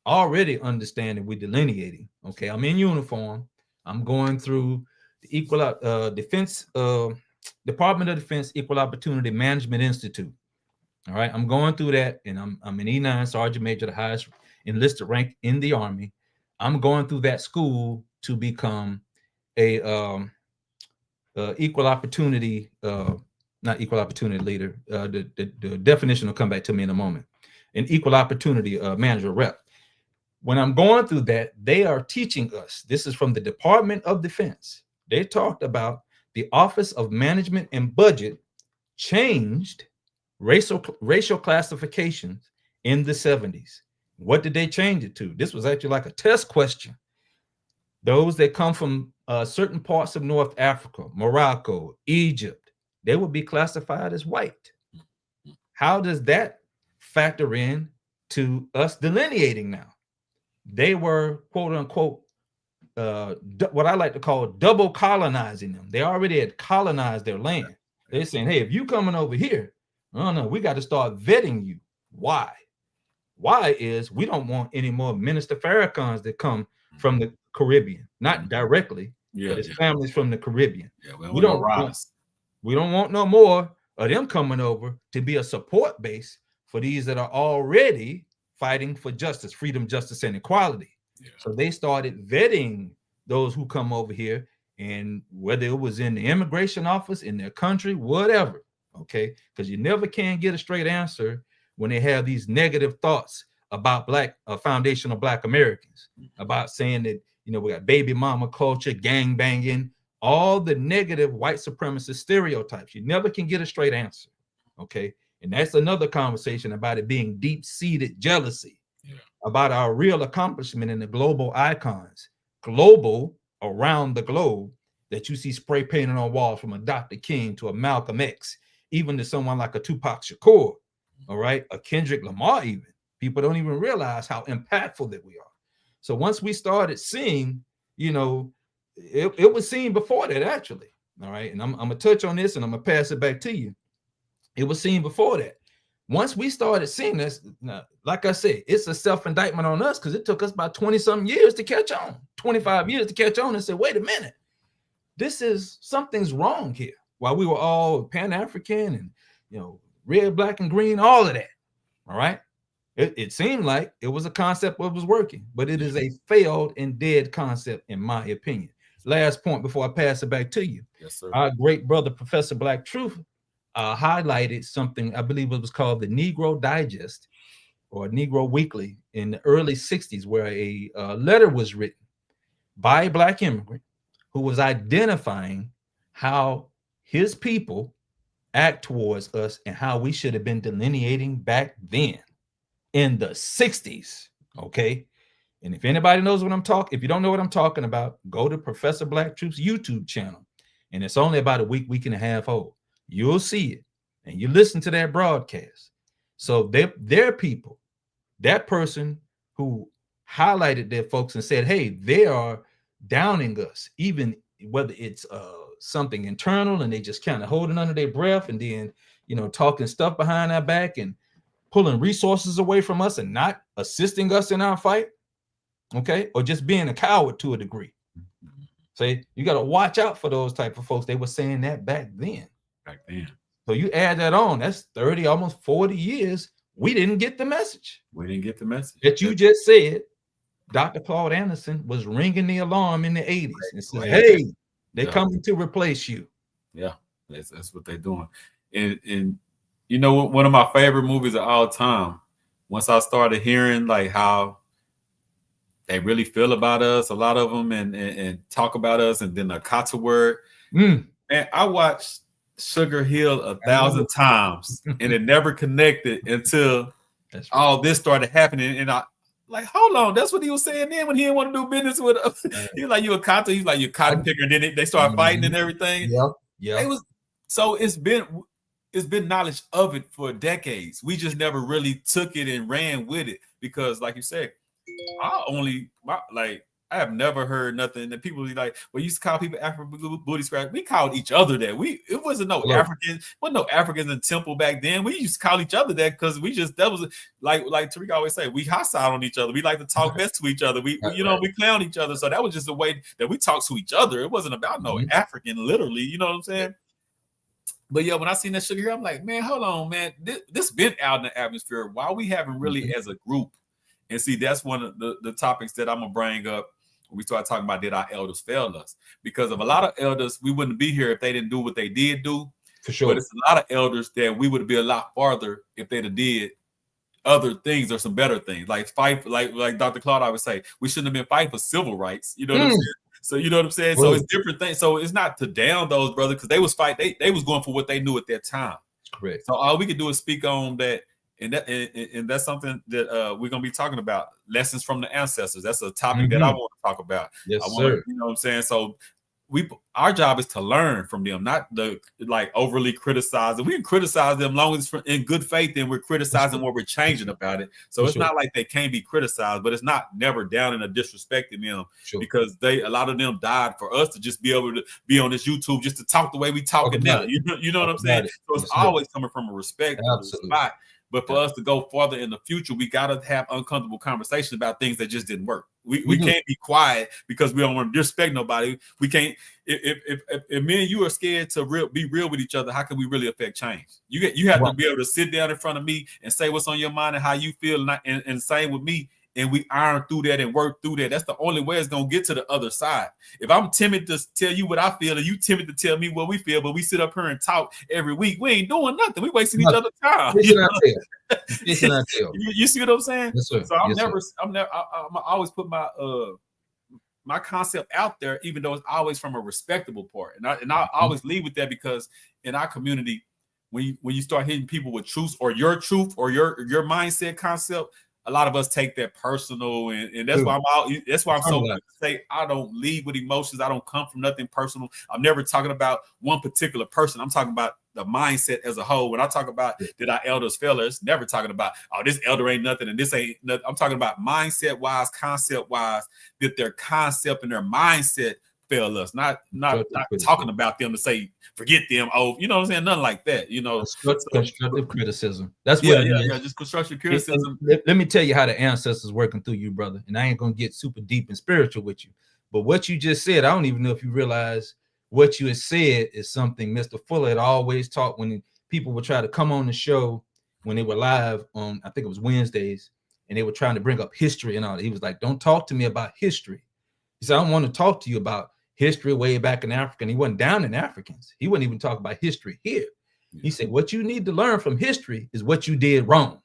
already understanding we're delineating. Okay, I'm in uniform. I'm going through the Defense Department of Defense Equal Opportunity Management Institute. All right, I'm going through that, and I'm an E9 Sergeant Major, the highest enlisted rank in the Army. I'm going through that school to become a equal opportunity, not equal opportunity leader. The definition will come back to me in a moment. An equal opportunity manager rep. When I'm going through that, they are teaching us. This is from the Department of Defense. They talked about the Office of Management and Budget changed racial classifications in the 70s. What did they change it to? This was actually like a test question. Those that come from certain parts of North Africa, Morocco, Egypt, they would be classified as white. How does that factor in to us delineating now? They were, quote unquote, what I like to call double colonizing them. They already had colonized their land. They're saying, hey, if you coming over here, no, we got to start vetting you. Why? Why is we don't want any more Minister Farrakhan's that come from the Caribbean, not directly, but it's families from the Caribbean. We don't want no more of them coming over to be a support base for these that are already fighting for justice, freedom, justice, and equality. So they started vetting those who come over here, and whether it was in the immigration office, in their country, whatever. Okay, because you never can get a straight answer when they have these negative thoughts about foundational Black Americans, about saying that, we got baby mama culture, gang banging, all the negative white supremacist stereotypes. You never can get a straight answer. Okay, and that's another conversation about it being deep-seated jealousy about our real accomplishment in the global icons, global around the globe, that you see spray painted on walls, from a Dr. King to a Malcolm X, even to someone like a Tupac Shakur, all right, a Kendrick Lamar even. People don't even realize how impactful that we are. So once we started seeing, it was seen before that, actually, all right, and I'm going to touch on this and I'm going to pass it back to you. It was seen before that. Once we started seeing this, like I said, it's a self-indictment on us because it took us about 20-some years to catch on, 25 years to catch on and say, wait a minute, something's wrong here. While we were all Pan-African and, red, black, and green, all of that, all right? It seemed like it was a concept that was working, but it is a failed and dead concept, in my opinion. Last point before I pass it back to you. Yes, sir. Our great brother, Professor Black Truth, highlighted something, I believe it was called the Negro Digest or Negro Weekly in the early 60s, where a letter was written by a Black immigrant who was identifying how his people act towards us and how we should have been delineating back then in the 60s. Okay. And if anybody knows what I'm talking, if you don't know what I'm talking about, go to Professor Black Truth's YouTube channel. And it's only about a week and a half old. You'll see it. And you listen to that broadcast. So their people, that person who highlighted their folks and said, hey, they are downing us, even whether it's something internal and they just kind of holding under their breath and then, talking stuff behind our back and pulling resources away from us and not assisting us in our fight. Okay. Or just being a coward to a degree. Say, you got to watch out for those type of folks. They were saying that back then. Back then. So you add that on, that's 30, almost 40 years we didn't get the message. We didn't get the message. That you just said. Dr. Claude Anderson was ringing the alarm in the 80s and said, hey, they're coming to replace you. Yeah, that's what they're doing. And you know, one of my favorite movies of all time, once I started hearing like how they really feel about us, a lot of them, and talk about us, and then the Kata word. And I watched Sugar Hill 1,000 times, and it never connected until all this started happening. And I like, hold on, that's what he was saying then when he didn't want to do business with us. He's like, you a Kata, he's like, you a cotton picker. And then they started fighting and everything. Yeah. It was so it's been knowledge of it for decades. We just never really took it and ran with it because, like you said, I have never heard nothing that people be like, well, you used to call people African booty scratch. We called each other that. It wasn't no Africans, wasn't no Africans in Temple back then. We used to call each other that because that was like Tariq always say, we hostile on each other. We like to talk mess to each other. We clown each other. So that was just the way that we talk to each other. It wasn't about no African, literally. You know what I'm saying? But yeah, when I seen that Sugar Hill, I'm like, man, hold on, man. This been out in the atmosphere. Why we haven't really as a group? And see, that's one of the topics that I'm gonna bring up when we start talking about did our elders fail us? Because of a lot of elders, we wouldn't be here if they didn't do what they did do. For sure. But it's a lot of elders that we would be a lot farther if they'd have did other things or some better things. Like fight, like Dr. Claude I would say, we shouldn't have been fighting for civil rights. You know what I'm saying? So you know what I'm saying? So it's different things. So it's not to down those brothers because they was they was going for what they knew at that time. Correct. So all we could do is speak on that. And that's something that we're gonna be talking about. Lessons from the ancestors. That's a topic that I want to talk about. Yes, sir. You know what I'm saying? So our job is to learn from them, not the like overly criticize them. We can criticize them long as in good faith, and we're criticizing what we're changing about it. So it's not like they can't be criticized, but it's not never down and disrespecting them because a lot of them died for us to just be able to be on this YouTube just to talk the way we talking now. You know what I'm saying? So it's always coming from a respect spot. But for us to go farther in the future, we got to have uncomfortable conversations about things that just didn't work. We can't be quiet because we don't want to disrespect nobody. We can't. If me and you are scared to be real with each other, how can we really affect change? You have to be able to sit down in front of me and say what's on your mind and how you feel, and same with me. And we iron through that and work through that. That's the only way it's going to get to the other side. If I'm timid to tell you what I feel and you timid to tell me what we feel, but we sit up here and talk every week, we ain't doing nothing. We wasting each other's time. You see what I'm saying? Yes, sir. So I'm always put my concept out there, even though it's always from a respectable part. And I always lead with that because in our community, when you start hitting people with truth or your mindset concept, a lot of us take that personal, and that's why I'm so say I don't lead with emotions. I don't come from nothing personal. I'm never talking about one particular person. I'm talking about the mindset as a whole. When I talk about did our elders fail us, never talking about this elder ain't nothing and this ain't nothing. I'm talking about mindset wise, concept wise, that their concept and their mindset fail us. Not talking about them to say forget them. Oh, you know what I'm saying? Nothing like that. You know, constructive criticism. That's what it is. Just constructive criticism. Let me tell you how the ancestors working through you, brother. And I ain't gonna get super deep and spiritual with you, but what you just said, I don't even know if you realize what you had said is something Mr. Fuller had always taught when people would try to come on the show when they were live on, I think it was Wednesdays, and they were trying to bring up history and all that. He was like, "Don't talk to me about history." He said, "I don't want to talk to you about history way back in Africa." And he wasn't down in Africans. He wouldn't even talk about history here. He said, what you need to learn from history is what you did wrong.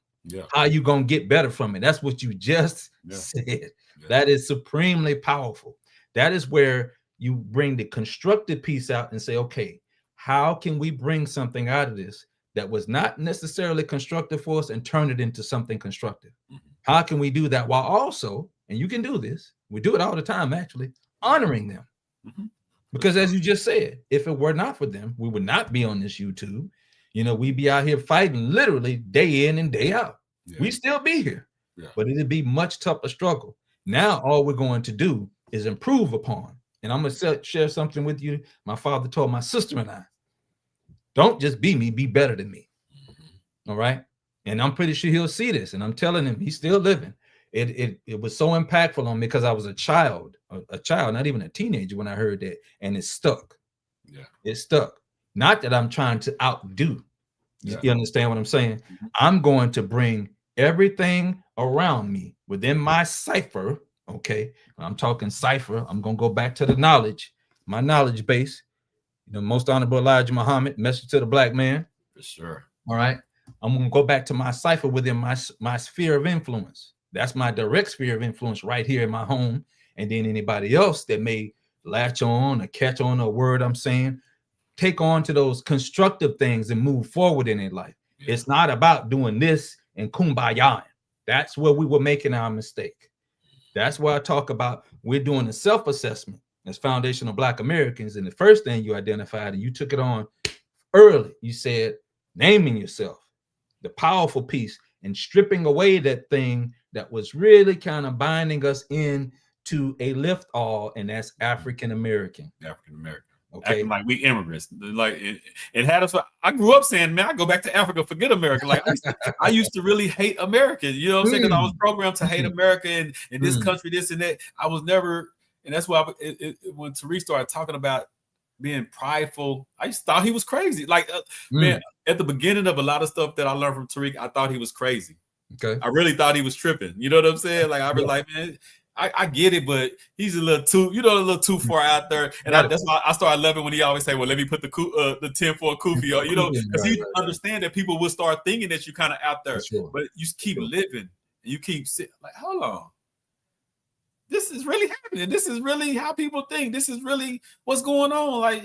How you going to get better from it? That's what you just said. That is supremely powerful. That is where you bring the constructive piece out and say, okay, how can we bring something out of this that was not necessarily constructive for us and turn it into something constructive? How can we do that while also, and you can do this, we do it all the time actually, honoring them? Because as you just said, if it were not for them, we would not be on this YouTube. You know, we'd be out here fighting literally day in and day out. We'd still be here, but it'd be much tougher struggle. Now, all we're going to do is improve upon. And I'm going to share something with you. My father told my sister and I, don't just be me, be better than me. All right. And I'm pretty sure he'll see this. And I'm telling him he's still living. It was so impactful on me because I was a child, not even a teenager when I heard that. And it stuck. It stuck. Not that I'm trying to outdo, Yeah. You understand what I'm saying? Mm-hmm. I'm going to bring everything around me within my cipher. Okay. When I'm talking cipher, I'm going to go back to the knowledge, my knowledge base. Most honorable Elijah Muhammad, message to the black man. For sure. All right. I'm going to go back to my cipher within my sphere of influence. That's my direct sphere of influence right here in my home. And then anybody else that may latch on or catch on a word I'm saying, take on to those constructive things and move forward in their life. Yeah. It's not about doing this and kumbaya. That's where we were making our mistake. That's why I talk about we're doing a self-assessment as foundational Black Americans. And the first thing you identified, and you took it on early, you said naming yourself, the powerful piece, and stripping away that thing that was really kind of binding us in to a lift all, and that's African American. African American. Okay. Acting like we immigrants. Like it had us. I grew up saying, man, I go back to Africa, forget America. Like I used to really hate America. You know what I'm saying? Because I was programmed to hate America and this country, this and that. I was never, and that's why when Tariq started talking about being prideful, I just thought he was crazy. Like, man, at the beginning of a lot of stuff that I learned from Tariq, I thought he was crazy. Okay. I really thought he was tripping. You know what I'm saying? Like, I was like, man, I get it, but he's a little too far out there. And that's why I started loving when he always say, well, let me put the 10 for a kufi on, you know, because he understand that people will start thinking that you're kind of out there, but you keep living and you keep sitting like, hold on. This is really happening. This is really how people think. This is really what's going on. Like,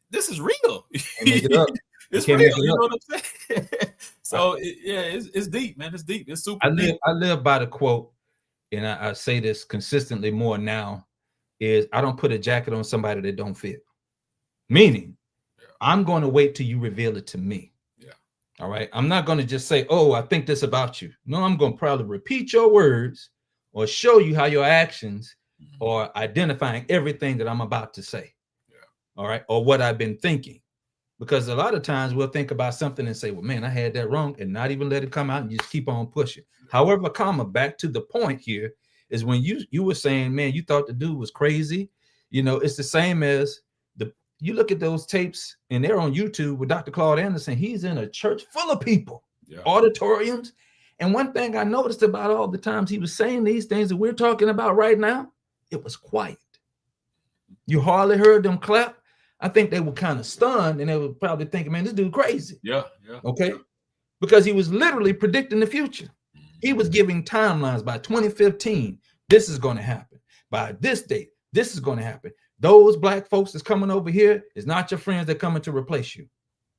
this is real. It's real. You know what I'm saying? So, it's deep, man. It's deep. It's super deep. I live by the quote, and I say this consistently more now, is I don't put a jacket on somebody that don't fit. Meaning, I'm going to wait till you reveal it to me. Yeah. All right. I'm not going to just say, oh, I think this about you. No, I'm going to probably repeat your words or show you how your actions are identifying everything that I'm about to say. Yeah. All right. Or what I've been thinking. Because a lot of times we'll think about something and say, well, man, I had that wrong, and not even let it come out and just keep on pushing. However, back to the point here is when you were saying, man, you thought the dude was crazy. You know, it's the same as you look at those tapes and they're on YouTube with Dr. Claude Anderson. He's in a church full of people, auditoriums. And one thing I noticed about all the times he was saying these things that we're talking about right now, it was quiet. You hardly heard them clap. I think they were kind of stunned and they were probably thinking, man, this dude crazy. Yeah. Okay. Because he was literally predicting the future. He was giving timelines. By 2015, this is going to happen. By this date, this is going to happen. Those black folks that's coming over here is not your friends that coming to replace you.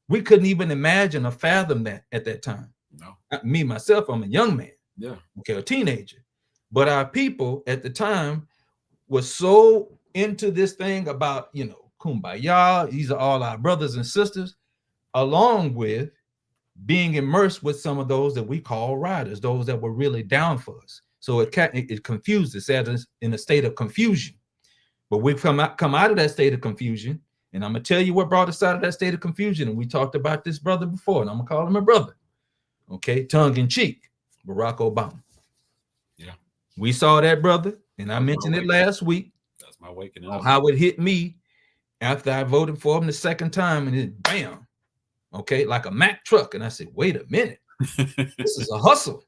We couldn't even imagine or fathom that at that time. No. Me, myself, I'm a young man. Yeah. Okay, a teenager. But our people at the time were so into this thing about, you know, kumbaya, these are all our brothers and sisters, along with being immersed with some of those that we call riders, those that were really down for us. So it confused us, set us in a state of confusion. But we've come out of that state of confusion, and I'm gonna tell you what brought us out of that state of confusion. And we talked about this brother before, and I'm gonna call him a brother. Okay, tongue in cheek, Barack Obama. Yeah, we saw that brother, and I mentioned it last week. That's my waking up. How it hit me after I voted for him the second time, and it bam. Okay, like a Mack truck. And I said, wait a minute. This is a hustle.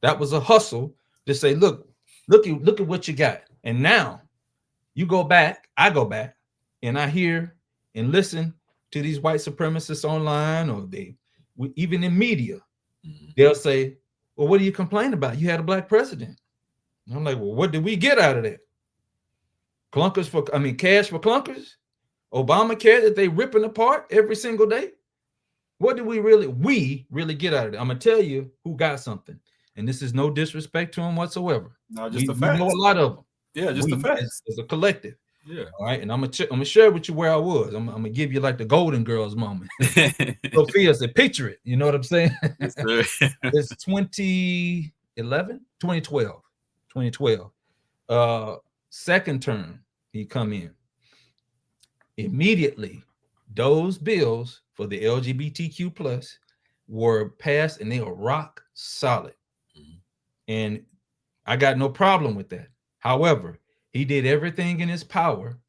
That was a hustle to say, look at what you got. And now you go back, I go back, and I hear and listen to these white supremacists online, or even in media. They'll say, well, what do you complain about? You had a black president. And I'm like, well, what did we get out of that? Cash for clunkers? Obamacare that they ripping apart every single day? What do we really get out of it? I'm gonna tell you who got something, and this is no disrespect to them whatsoever. No, just the facts. We know a lot of them. Yeah, just the facts. As a collective. Yeah. All right, and I'm gonna share with you where I was. I'm gonna give you like the Golden Girls moment. Sophia said, "Picture it." You know what I'm saying? Yes, it's 2012. Second term, he come in. Immediately, those bills for the LGBTQ plus were passed, and they were rock solid. And I got no problem with that. However, he did everything in his power,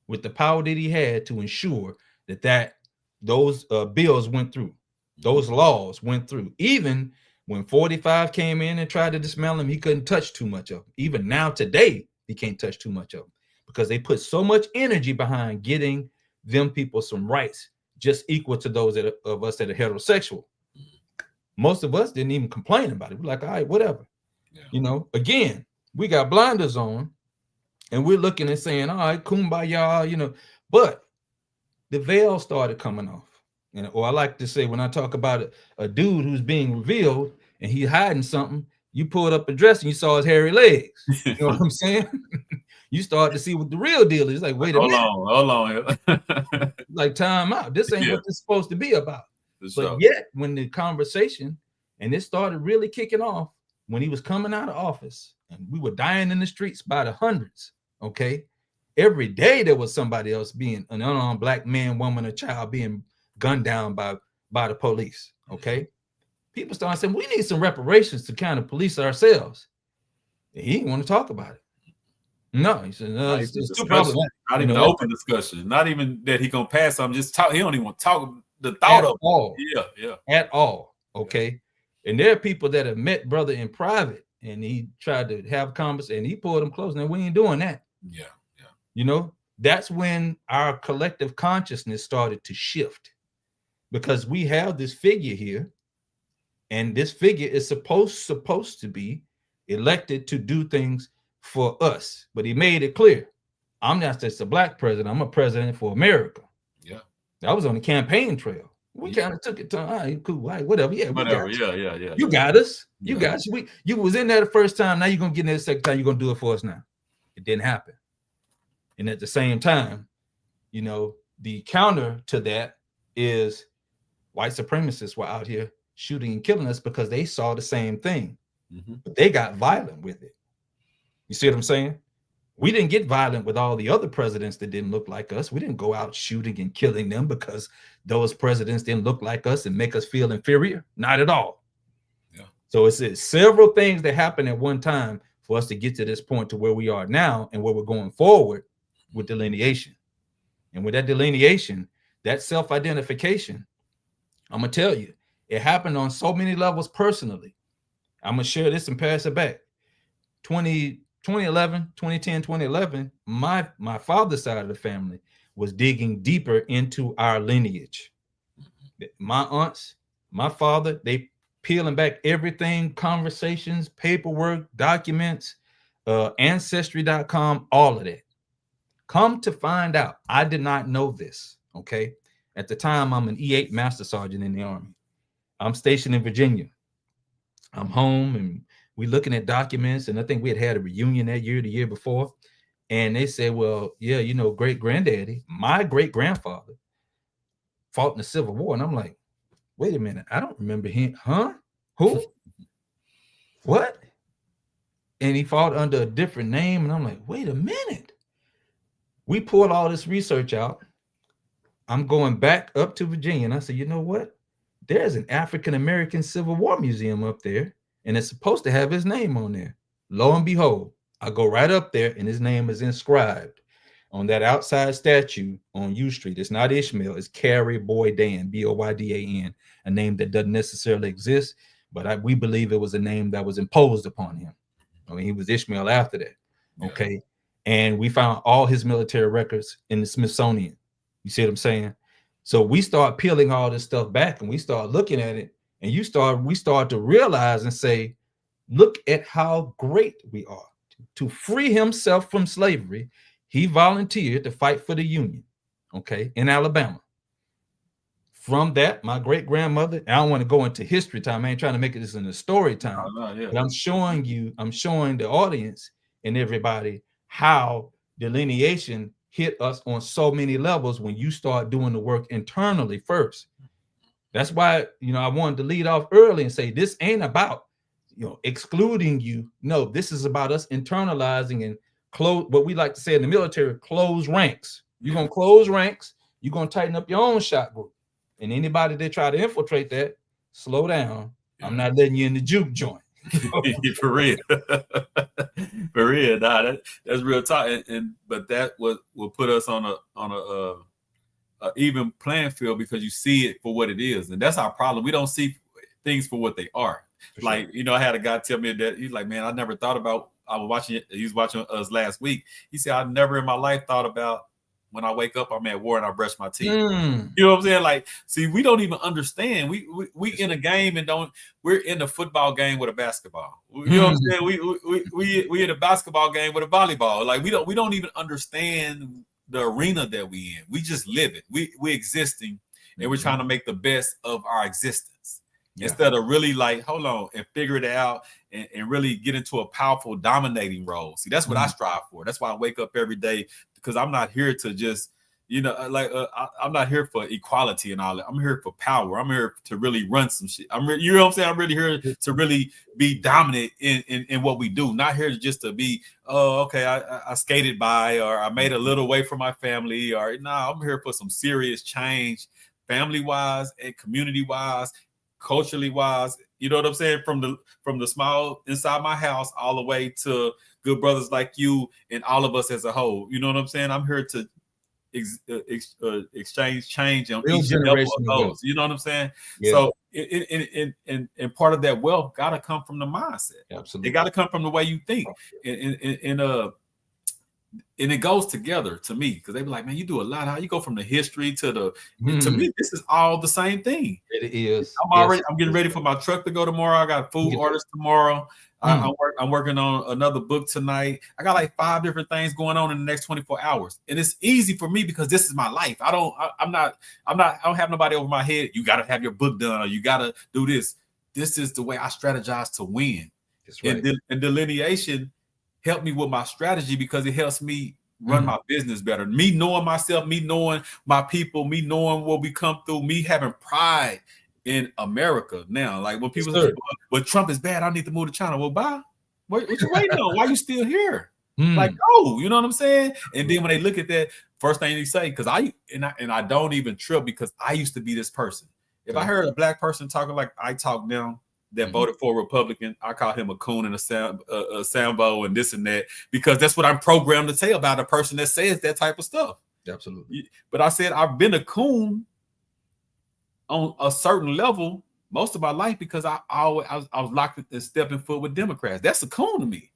with the power that he had, to ensure that those bills went through. Those laws went through. Even when 45 came in and tried to dismantle him, he couldn't touch too much of them. Even now today, he can't touch too much of them because they put so much energy behind getting them people some rights just equal to those of us that are heterosexual. Most of us didn't even complain about it. We're like, all right, whatever. Yeah. Again, we got blinders on and we're looking and saying, all right, kumbaya, but the veil started coming off. Or I like to say, when I talk about a dude who's being revealed and he's hiding something, you pulled up a dress and you saw his hairy legs. You know what I'm saying? You start to see what the real deal is. Like, wait a minute. Hold on. Like, time out. This ain't what this is supposed to be about. But yet, when the conversation, and it started really kicking off, when he was coming out of office, and we were dying in the streets by the hundreds, okay? Every day there was somebody else being an unarmed black man, woman, or child being gunned down by the police, okay? People started saying, we need some reparations to kind of police ourselves. And he didn't want to talk about it. No, he said, no, it's too problematic. Not even an open discussion. Not even that he gonna pass something. Just talk. He don't even want to talk the thought of it. Yeah. At all. Okay. And there are people that have met brother in private, and he tried to have conversation, and he pulled them close. And we ain't doing that. Yeah. That's when our collective consciousness started to shift, because we have this figure here, and this figure is supposed to be elected to do things for us. But he made it clear, I'm not just a black president, I'm a president for America. Yeah. That was on the campaign trail. We kind of took it to, all right, cool, all right, whatever. Yeah, whatever. Yeah. You got us. You got us. You was in there the first time. Now you're gonna get in there the second time. You're gonna do it for us now. It didn't happen. And at the same time, the counter to that is white supremacists were out here shooting and killing us because they saw the same thing. Mm-hmm. But they got violent with it. You see what I'm saying? We didn't get violent with all the other presidents that didn't look like us. We didn't go out shooting and killing them because those presidents didn't look like us and make us feel inferior. Not at all. Yeah. So it's several things that happened at one time for us to get to this point to where we are now and where we're going forward with delineation. And with that delineation, that self-identification, I'm going to tell you, it happened on so many levels personally. I'm going to share this and pass it back. 2011, my father's side of the family was digging deeper into our lineage. My aunts, my father, they peeling back everything, conversations, paperwork, documents, ancestry.com, all of that. Come to find out, I did not know this, okay? At the time, I'm an E8 Master Sergeant in the Army. I'm stationed in Virginia. I'm home, and we're looking at documents, and I think we had a reunion that year, the year before, and they said, well, yeah, great-granddaddy, my great-grandfather fought in the Civil War, and I'm like, wait a minute, I don't remember him, huh? Who? What? And he fought under a different name, and I'm like, wait a minute. We pulled all this research out. I'm going back up to Virginia, and I said, you know what? There's an African-American Civil War museum up there, and it's supposed to have his name on there. Lo and behold, I go right up there, and his name is inscribed on that outside statue on U Street. It's not Ishmael, it's Carrie Boydan, Boydan, a name that doesn't necessarily exist, but we believe it was a name that was imposed upon him. I mean, he was Ishmael after that, okay? Yeah. And we found all his military records in the Smithsonian. You see what I'm saying? So we start peeling all this stuff back, and we start looking at it, and we start to realize and say, look at how great we are. To free himself from slavery, he volunteered to fight for the Union, okay, in Alabama. From that, my great-grandmother, I don't want to go into history time. I ain't trying to make this in a story time, but I'm showing the audience and everybody how delineation hit us on so many levels when you start doing the work internally first. That's why, I wanted to lead off early and say, this ain't about, excluding you. No, this is about us internalizing and close, what we like to say in the military, close ranks. You're going to close ranks. You're going to tighten up your own shot group. And anybody that try to infiltrate that, slow down. I'm not letting you in the juke joint. For real. For real. Nah, that's real talk. But that will put us on a even playing field because you see it for what it is, and that's our problem. We don't see things for what they are. Like, you know, I had a guy tell me that he's like, man, I never thought about. I was watching it. He was watching us last week. He said, I never in my life thought about when I wake up, I'm at war and I brush my teeth. You know what I'm saying? Like, see, we don't even understand. We in a game and we're in a football game with a basketball. You know what I'm saying? We in a basketball game with a volleyball. Like, we don't even understand the arena that we in. We just live it. We existing, and we're trying to make the best of our existence. Instead of really like, hold on and figure it out and really get into a powerful dominating role. See, that's what I strive for. That's why I wake up every day, because I'm not here to just, you know, like I'm not here for equality and all that. I'm here for power. I'm here to really run some shit. You know what I'm saying? I'm really here to really be dominant in what we do. Not here just to be, oh, okay, I skated by, or I made a little way from my family, or I'm here for some serious change, family wise and community wise, culturally wise. You know what I'm saying? From the small inside my house all the way to good brothers like you and all of us as a whole. You know what I'm saying? I'm here to exchange change on each level of those. You know what I'm saying? Yeah. So and part of that wealth got to come from the mindset. Absolutely, it got to come from the way you think. And it goes together to me, because they be like, man, you do a lot. How you go from the history to the to me, this is all the same thing. It is. I'm getting ready for my truck to go tomorrow. I got food orders tomorrow. I'm working on another book tonight. I got like 5 different things going on in the next 24 hours. And it's easy for me because this is my life. I don't have nobody over my head. You got to have your book done, or you got to do this. This is the way I strategize to win. That's right. And delineation helped me with my strategy, because it helps me run my business better. Me knowing myself, me knowing my people, me knowing what we come through, me having pride in America now. Like, when people say, well, Trump is bad, I need to move to China. Well, bye. What you waiting on? Why you still here? Like, oh, you know what I'm saying? And then when they look at that, first thing they say, because I don't even trip, because I used to be this person. If I heard a black person talking like I talk now, that voted for a Republican, I call him a coon and a Sambo and this and that, because that's what I'm programmed to say about a person that says that type of stuff. Absolutely. But I said I've been a coon on a certain level most of my life, because I was locked and stepping foot with Democrats. That's a coon to me.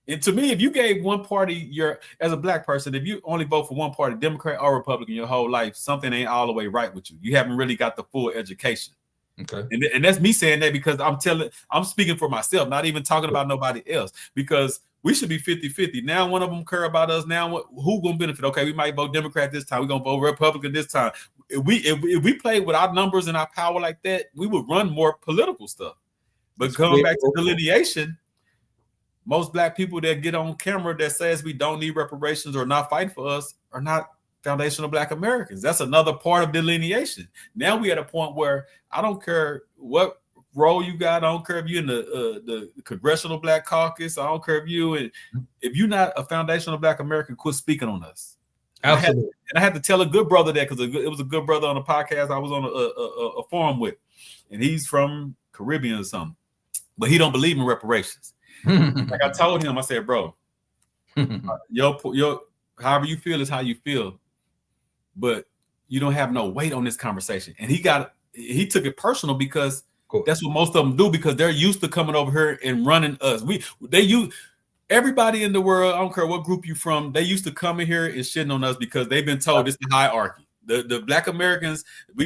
And to me, if you gave one party as a black person, if you only vote for one party, Democrat or Republican, your whole life, something ain't all the way right with you. You haven't really got the full education. Okay. And that's me saying that because I'm speaking for myself, not even talking about nobody else, because we should be 50-50. Now one of them care about us. Now who gonna benefit? Okay, we might vote Democrat this time. We're gonna vote Republican this time. If we played with our numbers and our power like that, we would run more political stuff. But coming back to delineation, most black people that get on camera that says we don't need reparations or not fighting for us are not foundational Black Americans. That's another part of delineation. Now we at a point where I don't care what role you got. I don't care if you're in the Congressional Black Caucus. I don't care if you're not a foundational Black American, quit speaking on us. Absolutely. I had to tell a good brother that, because it was a good brother on a podcast I was on a forum with, and he's from Caribbean or something, but he don't believe in reparations. Like I told him, I said, bro, your however you feel is how you feel, but you don't have no weight on this conversation. And he took it personal, because that's what most of them do, because they're used to coming over here and running us. Everybody in the world, I don't care what group you from, they used to come in here and shitting on us because they've been told it's the hierarchy. The Black Americans,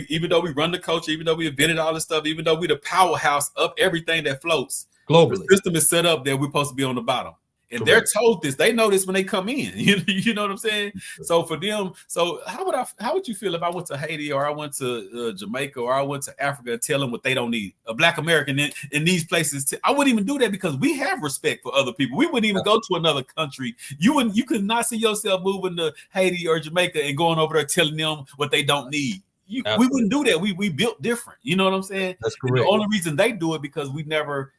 even though we run the culture, even though we invented all this stuff, even though we the powerhouse of everything that floats globally, the system is set up that we're supposed to be on the bottom. And they're told this. They know this when they come in. You know what I'm saying? So for them, how would you feel if I went to Haiti, or I went to Jamaica, or I went to Africa and tell them what they don't need? A Black American in these places, I wouldn't even do that, because we have respect for other people. We wouldn't even go to another country. You could not see yourself moving to Haiti or Jamaica and going over there telling them what they don't need. We wouldn't do that. We built different. You know what I'm saying? That's correct. And the only reason they do it because we never,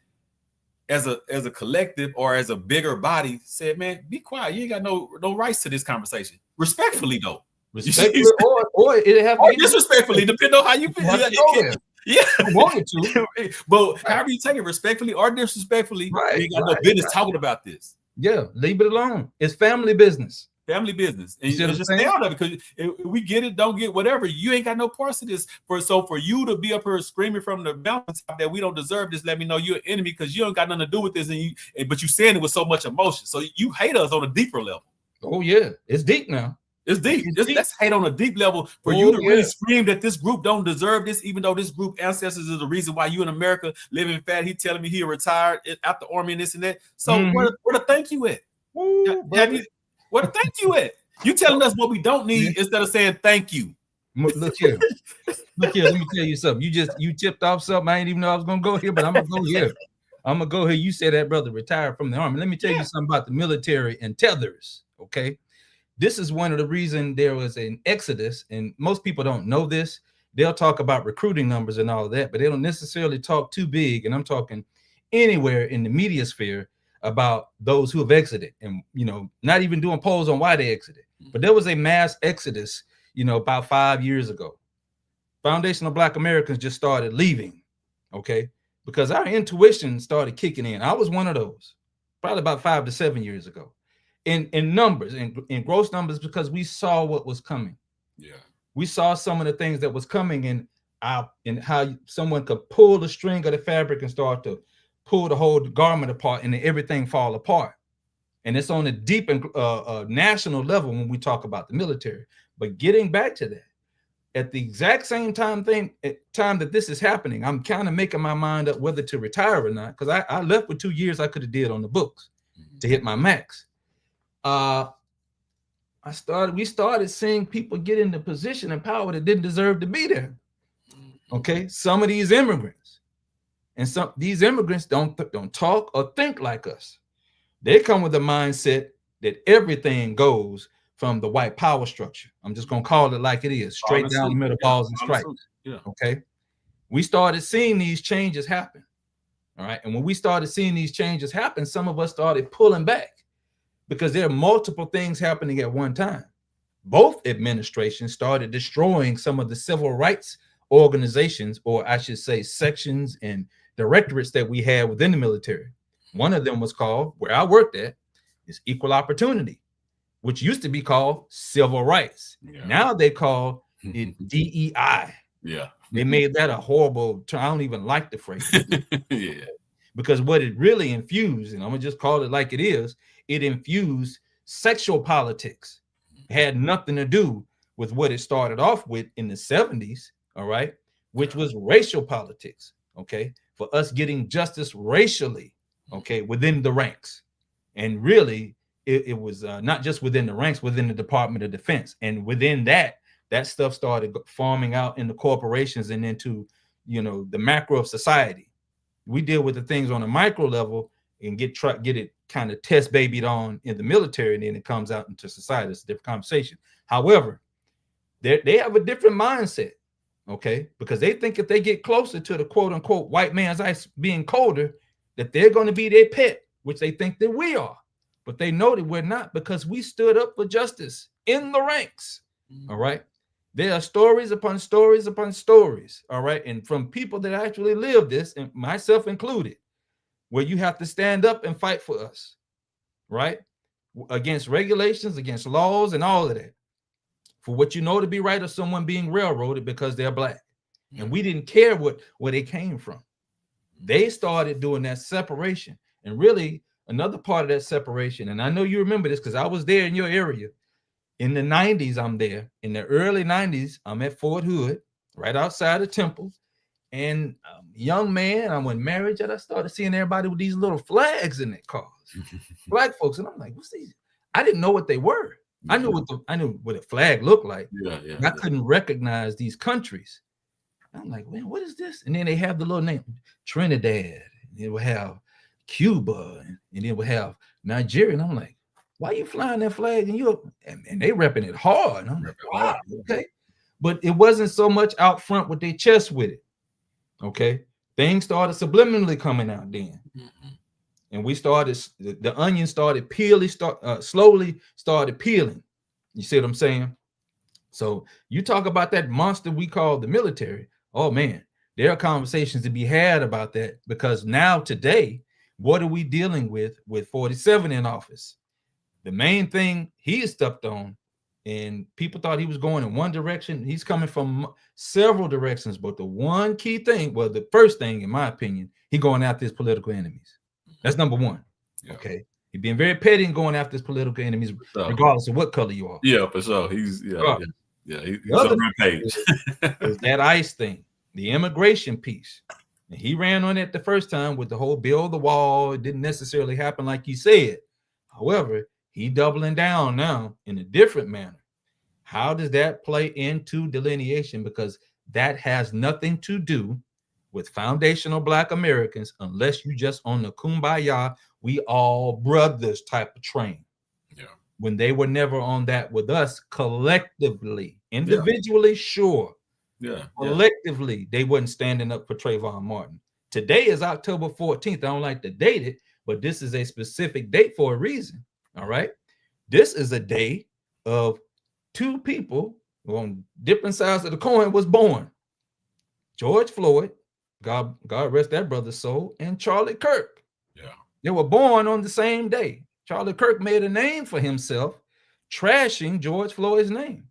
as a collective or as a bigger body, said, man, be quiet. You ain't got no rights to this conversation. Respectfully, though. Respectfully, or it have or disrespectfully, depending on how you feel. Yeah, you wanted to. But however you take it, respectfully or disrespectfully, you ain't got no business talking about this. Yeah, leave it alone. It's family business. Family business, and You see what I'm just stay saying? out of it, because if we get it, don't get whatever. You ain't got no parts of this. For you to be up here screaming from the mountaintop that we don't deserve this, let me know you're an enemy, because you don't got nothing to do with this, but you saying it with so much emotion. So you hate us on a deeper level. Oh yeah, it's deep now. It's deep. Let's hate on a deep level for you to really scream that this group don't deserve this, even though this group ancestors is the reason why you in America living fat. He telling me he retired out the army and this and that. So where the thank you at? Where the thank you at? You telling us what we don't need instead of saying thank you. Look here. Let me tell you something. You tipped off something. I didn't even know I was gonna go here, but I'm gonna go here. I'm gonna go here. You said that brother retired from the army. Let me tell you something about the military and tethers. Okay. This is one of the reasons there was an exodus, and most people don't know this. They'll talk about recruiting numbers and all of that, but they don't necessarily talk too big. And I'm talking anywhere in the media sphere about those who have exited, and not even doing polls on why they exited. But there was a mass exodus, about 5 years ago. Foundational Black Americans just started leaving, okay, because our intuition started kicking in. I was one of those, probably about 5 to 7 years ago. In numbers, in gross numbers, because we saw what was coming. Yeah, we saw some of the things that was coming, and how someone could pull the string of the fabric and start to pull the whole garment apart, and then everything fall apart. And it's on a deep and national level when we talk about the military. But getting back to that, at the exact same time that this is happening, I'm kind of making my mind up whether to retire or not, because I left with 2 years I could have did on the books to hit my max. We started seeing people get into position and power that didn't deserve to be there. Okay, some of these immigrants, and these immigrants don't talk or think like us. They come with a mindset that everything goes from the white power structure. I'm just gonna call it like it is, straight down the middle, balls and stripes. Yeah. Okay, we started seeing these changes happen. All right, and when we started seeing these changes happen, some of us started pulling back, because there are multiple things happening at one time. Both administrations started destroying some of the civil rights organizations, or I should say sections and directorates that we had within the military. One of them was called, where I worked at, is Equal Opportunity, which used to be called Civil Rights. Yeah. Now they call it DEI. Yeah. They made that a horrible term. I don't even like the phrase. Yeah. Because what it really infused, and I'm gonna just call it like it is, it infused sexual politics. It had nothing to do with what it started off with in the 70s, all right, which was racial politics, okay, for us getting justice racially, okay, within the ranks. And really, it was not just within the ranks, within the Department of Defense. And within that stuff started farming out in the corporations and into, the macro of society. We deal with the things on a micro level and get it kind of test babied on in the military, and then it comes out into society. It's a different conversation. However, they have a different mindset, okay? Because they think if they get closer to the quote unquote white man's ice being colder, that they're going to be their pet, which they think that we are. But they know that we're not, because we stood up for justice in the ranks. All right. There are stories upon stories upon stories. All right. And from people that actually live this, and myself included, where you have to stand up and fight for us, right? Against regulations, against laws, and all of that, for what you know to be right, or someone being railroaded because they're Black. And we didn't care where they came from. They started doing that separation. And really, another part of that separation, and I know you remember this because I was there in your area. In the 90s, I'm there. In the early 90s, I'm at Fort Hood, right outside of Temple. And young man, I went marriage, and I started seeing everybody with these little flags in their cars. Black folks. And I'm like, what's these? I didn't know what they were. Yeah. I knew what a flag looked like. I couldn't recognize these countries. I'm like, man, what is this? And then they have the little name, Trinidad. It will have Cuba, and it will have Nigeria. And I'm like, why are you flying that flag in Europe? And they repping it hard. And I'm like, wow, okay. But it wasn't so much out front with their chest with it. Okay. Things started subliminally coming out then. Mm-hmm. And we started, the onion started peeling, slowly started peeling. You see what I'm saying? So you talk about that monster we call the military. Oh man, there are conversations to be had about that, because now today, what are we dealing with 47 in office? The main thing he stepped on, and people thought he was going in one direction. He's coming from several directions, but the one key thing, well, the first thing, in my opinion, he going after his political enemies. That's number one. Yeah. Okay. He being very petty and going after his political enemies, regardless of what color you are. Yeah, for sure. He's he's on that page. is that ICE thing, the immigration piece. And he ran on it the first time with the whole build the wall. It didn't necessarily happen like he said. However, he doubling down now in a different manner. How does that play into delineation? Because that has nothing to do with foundational Black Americans unless you just on the kumbaya, we all brothers type of train. Yeah. When they were never on that with us collectively, individually, sure. Yeah. Collectively, they wasn't standing up for Trayvon Martin. Today is October 14th. I don't like to date it, but this is a specific date for a reason. All right. This is a day of two people on different sides of the coin was born. George Floyd, God rest that brother's soul, and Charlie Kirk. Yeah. They were born on the same day. Charlie Kirk made a name for himself, trashing George Floyd's name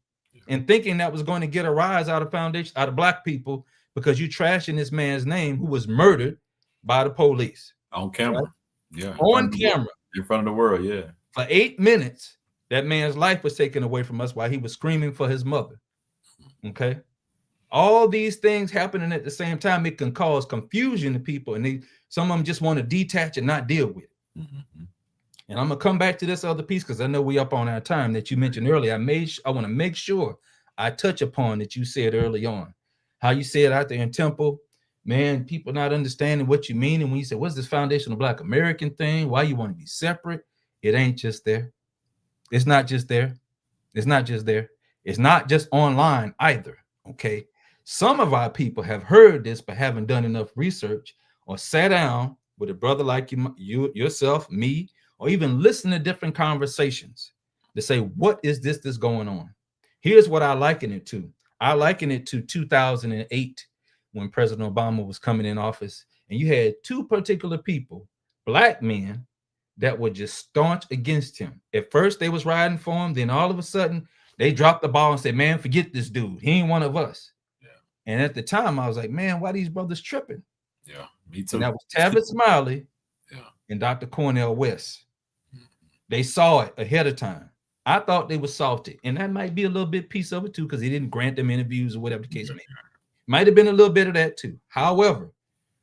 and thinking that was going to get a rise out of Black people because you trashing this man's name who was murdered by the police. On camera. Right? Yeah. On camera. In front of the world, yeah. For 8 minutes, that man's life was taken away from us while he was screaming for his mother. Okay. All these things happening at the same time, it can cause confusion to people, and some of them just want to detach and not deal with it. Mm-hmm. And I'm gonna come back to this other piece because I know we up on our time that you mentioned earlier. I want to make sure I touch upon that you said early on, how you said out there in Temple, man, people not understanding what you mean. And when you say, what's this foundational Black American thing? Why you want to be separate? It ain't just there. It's not just there. It's not just there. It's not just online either. Okay. Some of our people have heard this, but haven't done enough research or sat down with a brother like you yourself, me, or even listen to different conversations to say, what is this that's going on? Here's what I liken it to. I liken it to 2008 when President Obama was coming in office, and you had two particular people, Black men, that were just staunch against him. At first, they was riding for him. Then all of a sudden, they dropped the ball and said, man, forget this dude. He ain't one of us. Yeah. And at the time, I was like, man, why these brothers tripping? Yeah, me too. And that was Tavis Smiley and Dr. Cornel West. They saw it ahead of time. I thought they were salty. And that might be a little bit piece of it too, because he didn't grant them interviews or whatever the case may be. Might have been a little bit of that too. However,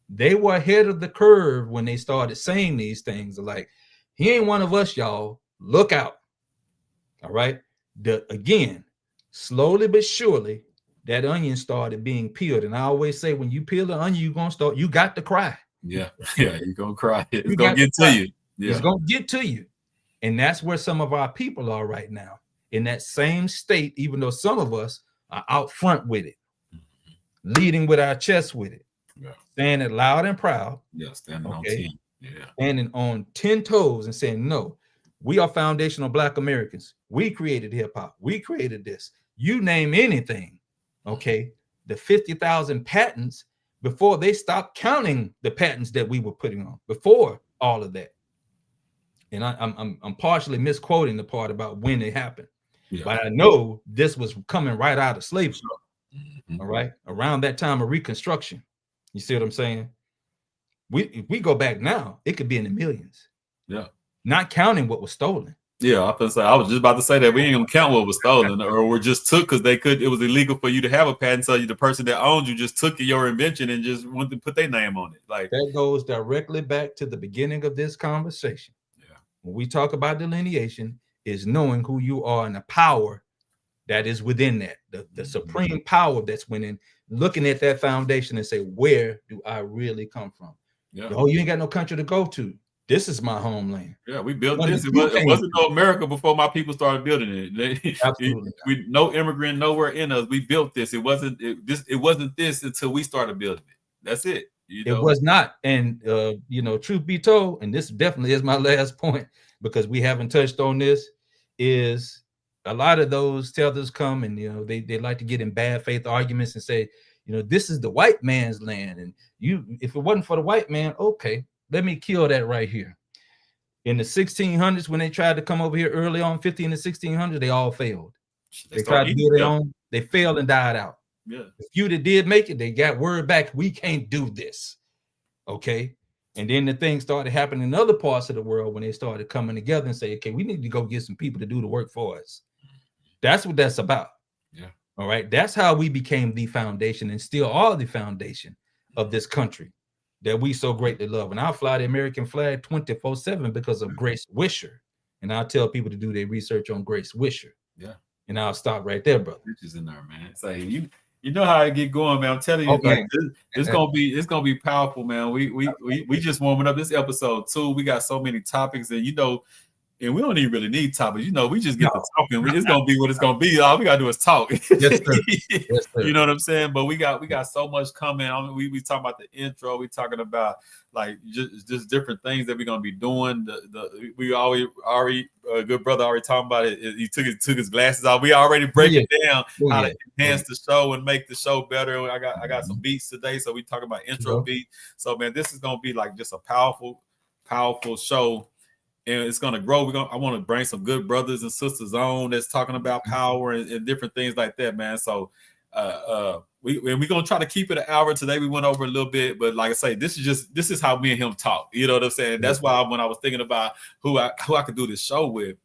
they were ahead of the curve when they started saying these things like, he ain't one of us, y'all. Look out. All right. Again, slowly but surely, that onion started being peeled. And I always say, when you peel the onion, you got to cry. Yeah. Yeah. You're going to cry. It's going to get to you. Yeah. It's going to get to you. And that's where some of our people are right now, in that same state, even though some of us are out front with it, leading with our chest with it, saying it loud and proud. Yeah. Standing on 10. Yeah. Standing on 10 toes and saying, no, we are foundational Black Americans. We created hip hop. We created this. You name anything. Okay. The 50,000 patents before they stopped counting the patents that we were putting on before all of that. And I'm partially misquoting the part about when it happened, but I know this was coming right out of slavery. Mm-hmm. All right. Around that time of Reconstruction. You see what I'm saying? If we go back now, it could be in the millions. Yeah. Not counting what was stolen. Yeah, I was just about to say that we ain't gonna count what was stolen or were just took because it was illegal for you to have a patent. So the person that owned you just took your invention and just wanted to put their name on it. Like that goes directly back to the beginning of this conversation. Yeah. When we talk about delineation, is knowing who you are and the power that is within that, the supreme power that's within, looking at that foundation and say, where do I really come from? Yeah. Oh, you ain't got no country to go to. This is my homeland. Yeah, we built this. It wasn't no America before my people started building it. Absolutely. No immigrant nowhere in us. We built this. It wasn't this until we started building it. That's it. It was not. And truth be told, and this definitely is my last point, because we haven't touched on this, is a lot of those tethers come and they like to get in bad faith arguments and say, this is the white man's land. And if it wasn't for the white man, okay, let me kill that right here. In the 1600s, when they tried to come over here early on, 50 in the 1600s, they all failed. They They tried start to eating do their stuff. own. They failed and died out. Yeah. The few that did make it, they got word back, we can't do this. Okay. And then the thing started happening in other parts of the world when they started coming together and say, okay, we need to go get some people to do the work for us. That's what that's about. Yeah. All right. That's how we became the foundation and still are the foundation of this country that we so greatly love. And I fly the American flag 24/7 because of Grace Wisher. And I'll tell people to do their research on Grace Wisher. Yeah. And I'll stop right there, brother. Bitches in there, man. It's like you know how I get going, man. I'm telling you, Okay. like it's gonna be powerful, man. We just warming up this episode too. We got so many topics, and and we don't even really need topics. We just get to talking. It's gonna be what it's gonna be. All we gotta do is talk. Yes, sir. Yes, sir. You know what I'm saying? But we got so much coming. I mean, we talking about the intro. We talking about like just different things that we're gonna be doing. We already good brother already talking about it. He took his glasses off. We already breaking down how to enhance the show and make the show better. I got some beats today, so we talking about intro beat. So man, this is gonna be like just a powerful show. And it's gonna grow. I want to bring some good brothers and sisters on that's talking about power and different things like that, man. So we're gonna try to keep it an hour. Today we went over a little bit, but like I say, this is how me and him talk. You know what I'm saying? That's why when I was thinking about who I could do this show with,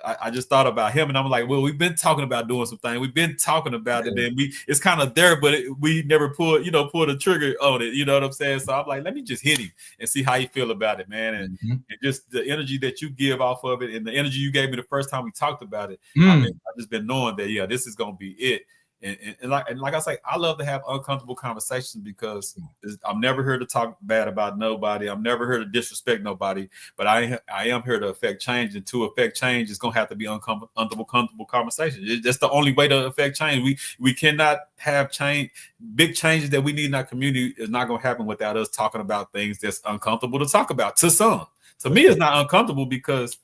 I just thought about him, and I'm like, well, we've been talking about doing some things. We've been talking about it, and it's kind of there, but we never pull the trigger on it. You know what I'm saying? So I'm like, let me just hit him and see how you feel about it, man. And just the energy that you give off of it, and the energy you gave me the first time we talked about it. I've just been knowing that this is gonna be it. And like I say, I love to have uncomfortable conversations because I'm never here to talk bad about nobody. I'm never here to disrespect nobody. But I am here to affect change, and to affect change, it's gonna have to be uncomfortable conversation. That's the only way to affect change. We cannot have change. Big changes that we need in our community is not gonna happen without us talking about things that's uncomfortable to talk about. To some, to me, it's not uncomfortable because,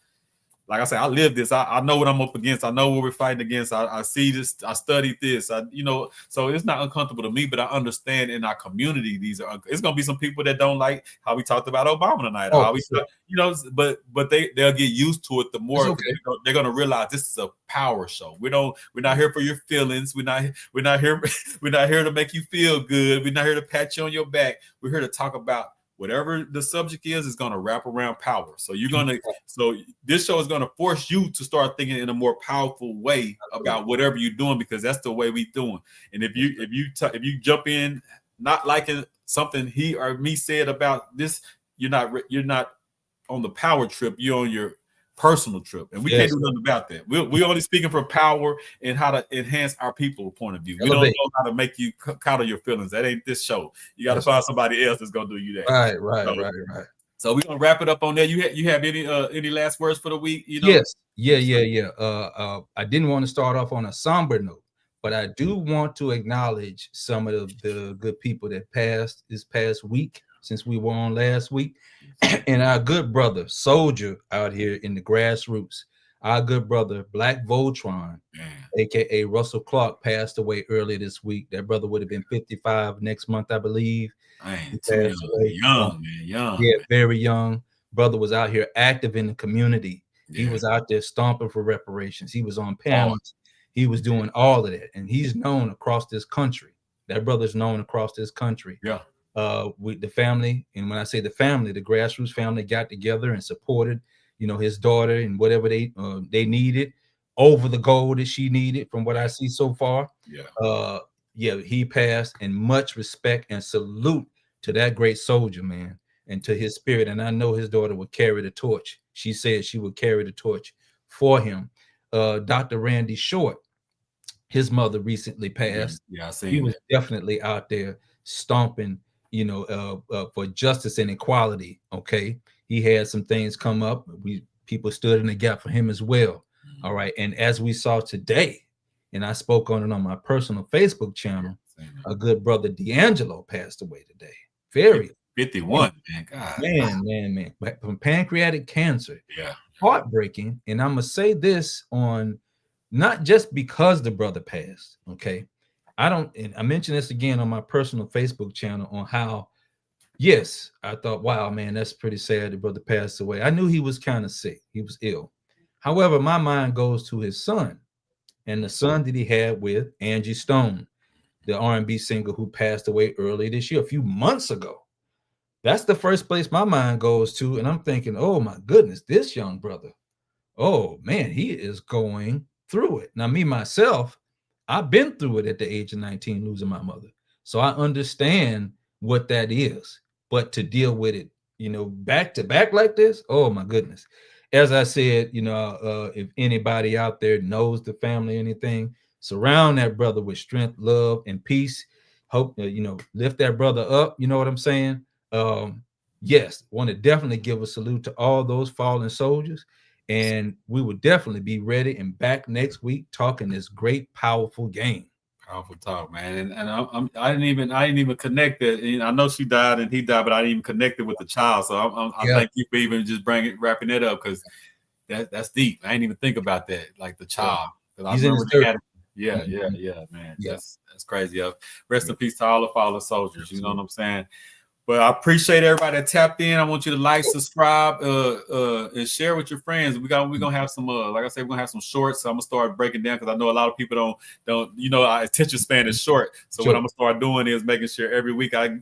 like I said, I live this. I know what I'm up against. I know what we're fighting against. I see this. I studied this. So it's not uncomfortable to me, but I understand in our community, it's going to be some people that don't like how we talked about Obama tonight. But they'll get used to it the more. They're going to realize this is a power show. We're not here for your feelings. We're not here to make you feel good. We're not here to pat you on your back. We're here to talk about whatever the subject is going to wrap around power. So this show is going to force you to start thinking in a more powerful way about whatever you're doing, because that's the way we doing. And if you jump in not liking something he or me said about this, you're not on the power trip. You're on your personal trip, and we can't do nothing about that. We're only speaking for power and how to enhance our people point of view. We don't know how to make you counter your feelings. That ain't this show. You got to find somebody else that's gonna do you that. Right. So we're gonna wrap it up on there. You have any last words for the week? Yes. Yeah. I didn't want to start off on a somber note, but I do want to acknowledge some of the good people that passed this past week since we were on last week. And our good brother, soldier out here in the grassroots, our good brother, Black Voltron, aka Russell Clark, passed away earlier this week. That brother would have been 55 next month, I believe. Young. Yeah, very young. Brother was out here active in the community. He was out there stomping for reparations. He was on panels. He was doing all of that. And he's known across this country. That brother's known across this country. Yeah. With the family, and when I say the family, the grassroots family got together and supported, his daughter and whatever they needed over the goal that she needed. From what I see so far, he passed, and much respect and salute to that great soldier, man, and to his spirit. And I know his daughter would carry the torch. She said she would carry the torch for him. Dr. Randy Short, his mother recently passed. He was definitely out there stomping, for justice and equality. Okay, he had some things come up. People stood in the gap for him as well. All right, and as we saw today, and I spoke on it on my personal Facebook channel, a good brother D'Angelo passed away today. Very 51, man. God. Man, from pancreatic cancer. Yeah, heartbreaking. And I'm gonna say this on not just because the brother passed. Okay, I mentioned this again on my personal Facebook channel on how Yes, I thought, wow, man, that's pretty sad. The brother passed away. I knew he was kind of sick. He was ill. However, my mind goes to his son and the son that he had with Angie Stone, the R&B singer who passed away early this year, a few months ago. That's the first place my mind goes to. And I'm thinking, oh my goodness, this young brother, oh man, he is going through it. Now, me myself, I've been through it at the age of 19, losing my mother. So I understand what that is. But to deal with it, back to back like this, oh my goodness. As I said, if anybody out there knows the family, anything, surround that brother with strength, love, and peace. Hope, lift that brother up. You know what I'm saying? Yes, want to definitely give a salute to all those fallen soldiers. And we will definitely be ready and back next week talking this great, powerful game. Powerful talk, man. And I didn't even connect it. And I know she died and he died, but I didn't even connect it with the child. So I thank you for even just wrapping it up, because that's deep. I didn't even think about that, like the child. Yeah. He's in his 30s. Yeah, man. Yeah. That's crazy. Rest in peace to all the fallen soldiers. You know what I'm saying? But I appreciate everybody that tapped in. I want you to like, subscribe, and share with your friends. We're gonna have some, like I said, we're gonna have some shorts. So I'm gonna start breaking down, because I know a lot of people don't, our attention span is short. So what I'm gonna start doing is making sure every week I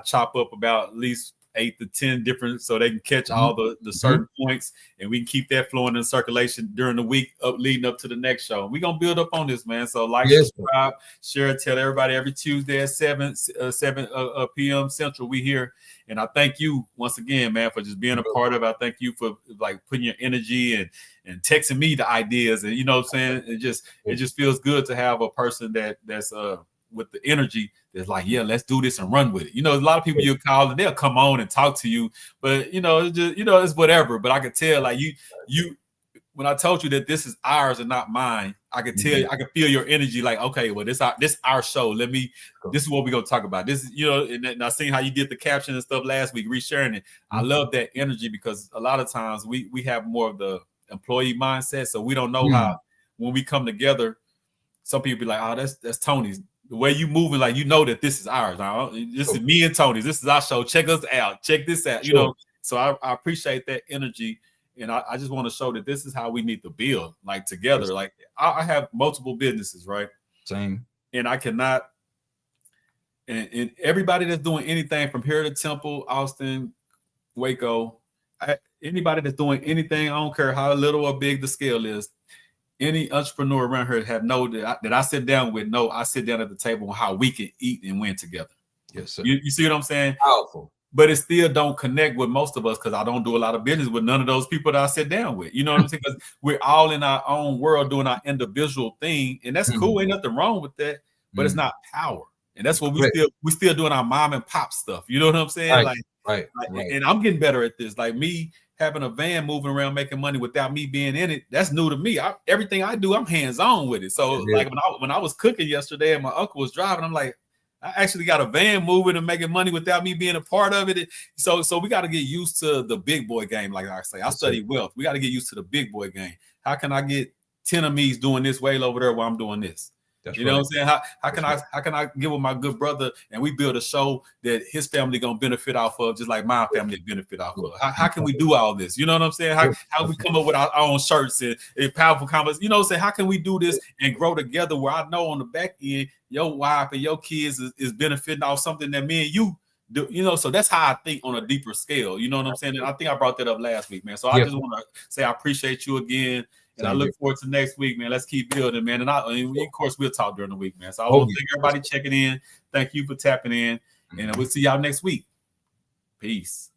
chop up about at least 8 to 10 different, so they can catch all the certain points, and we can keep that flowing in circulation during the week leading up to the next show. We're gonna build up on this, man. So subscribe, share, tell everybody. Every Tuesday at 7 p.m. Central, we here. And I thank you once again, man, for just being a part of it. I thank you for like putting your energy and texting me the ideas, and you know what I'm saying? It just feels good to have a person that's with the energy that's like, yeah, let's do this and run with it. A lot of people you call and they'll come on and talk to you, but it's just, it's whatever. But I could tell, like you when I told you that this is ours and not mine, I could tell, I could feel your energy. Like, okay, well, this our show. This is what we're gonna talk about. This is, and I seen how you did the caption and stuff last week, resharing it. I love that energy, because a lot of times we have more of the employee mindset, so we don't know how when we come together. Some people be like, oh, that's Tony's. The way you moving, like, that this is ours. This is me and Tony's. This is our show. Check us out. Check this out. So I appreciate that energy. And I just want to show that this is how we need to build, like, together. Like, I have multiple businesses, right? Same. And I cannot, and everybody that's doing anything from here to Temple, Austin, Waco, anybody that's doing anything, I don't care how little or big the scale is, any entrepreneur around here that I sit down with, I sit down at the table on how we can eat and win together. Yes, sir. You see what I'm saying? Powerful. But it still don't connect with most of us, because I don't do a lot of business with none of those people that I sit down with. You know what I'm saying? Because we're all in our own world doing our individual thing, and that's cool. Ain't nothing wrong with that, but it's not power. And that's what we still doing our mom and pop stuff. You know what I'm saying? Right. And I'm getting better at this. Like, me having a van moving around making money without me being in it, that's new to me. Everything I do, I'm hands-on with it. So like when I was cooking yesterday and my uncle was driving, I'm like, I actually got a van moving and making money without me being a part of it. So we got to get used to the big boy game. Like I say, I study wealth. We got to get used to the big boy game. How can I get 10 of me's doing this way over there while I'm doing this? Know what I'm saying? How can I get with my good brother and we build a show that his family gonna benefit off of, just like my family benefit off of? How can we do all this? You know what I'm saying? How we come up with our own shirts and powerful comments? You know what I'm saying? How can we do this and grow together, where I know on the back end your wife and your kids is benefiting off something that me and you do, so that's how I think on a deeper scale. You know what I'm saying? And I think I brought that up last week, man. So I just want to say I appreciate you again. And I look forward to next week, man. Let's keep building, man. And of course, we'll talk during the week, man. So I want to thank everybody checking in. Thank you for tapping in. And we'll see y'all next week. Peace.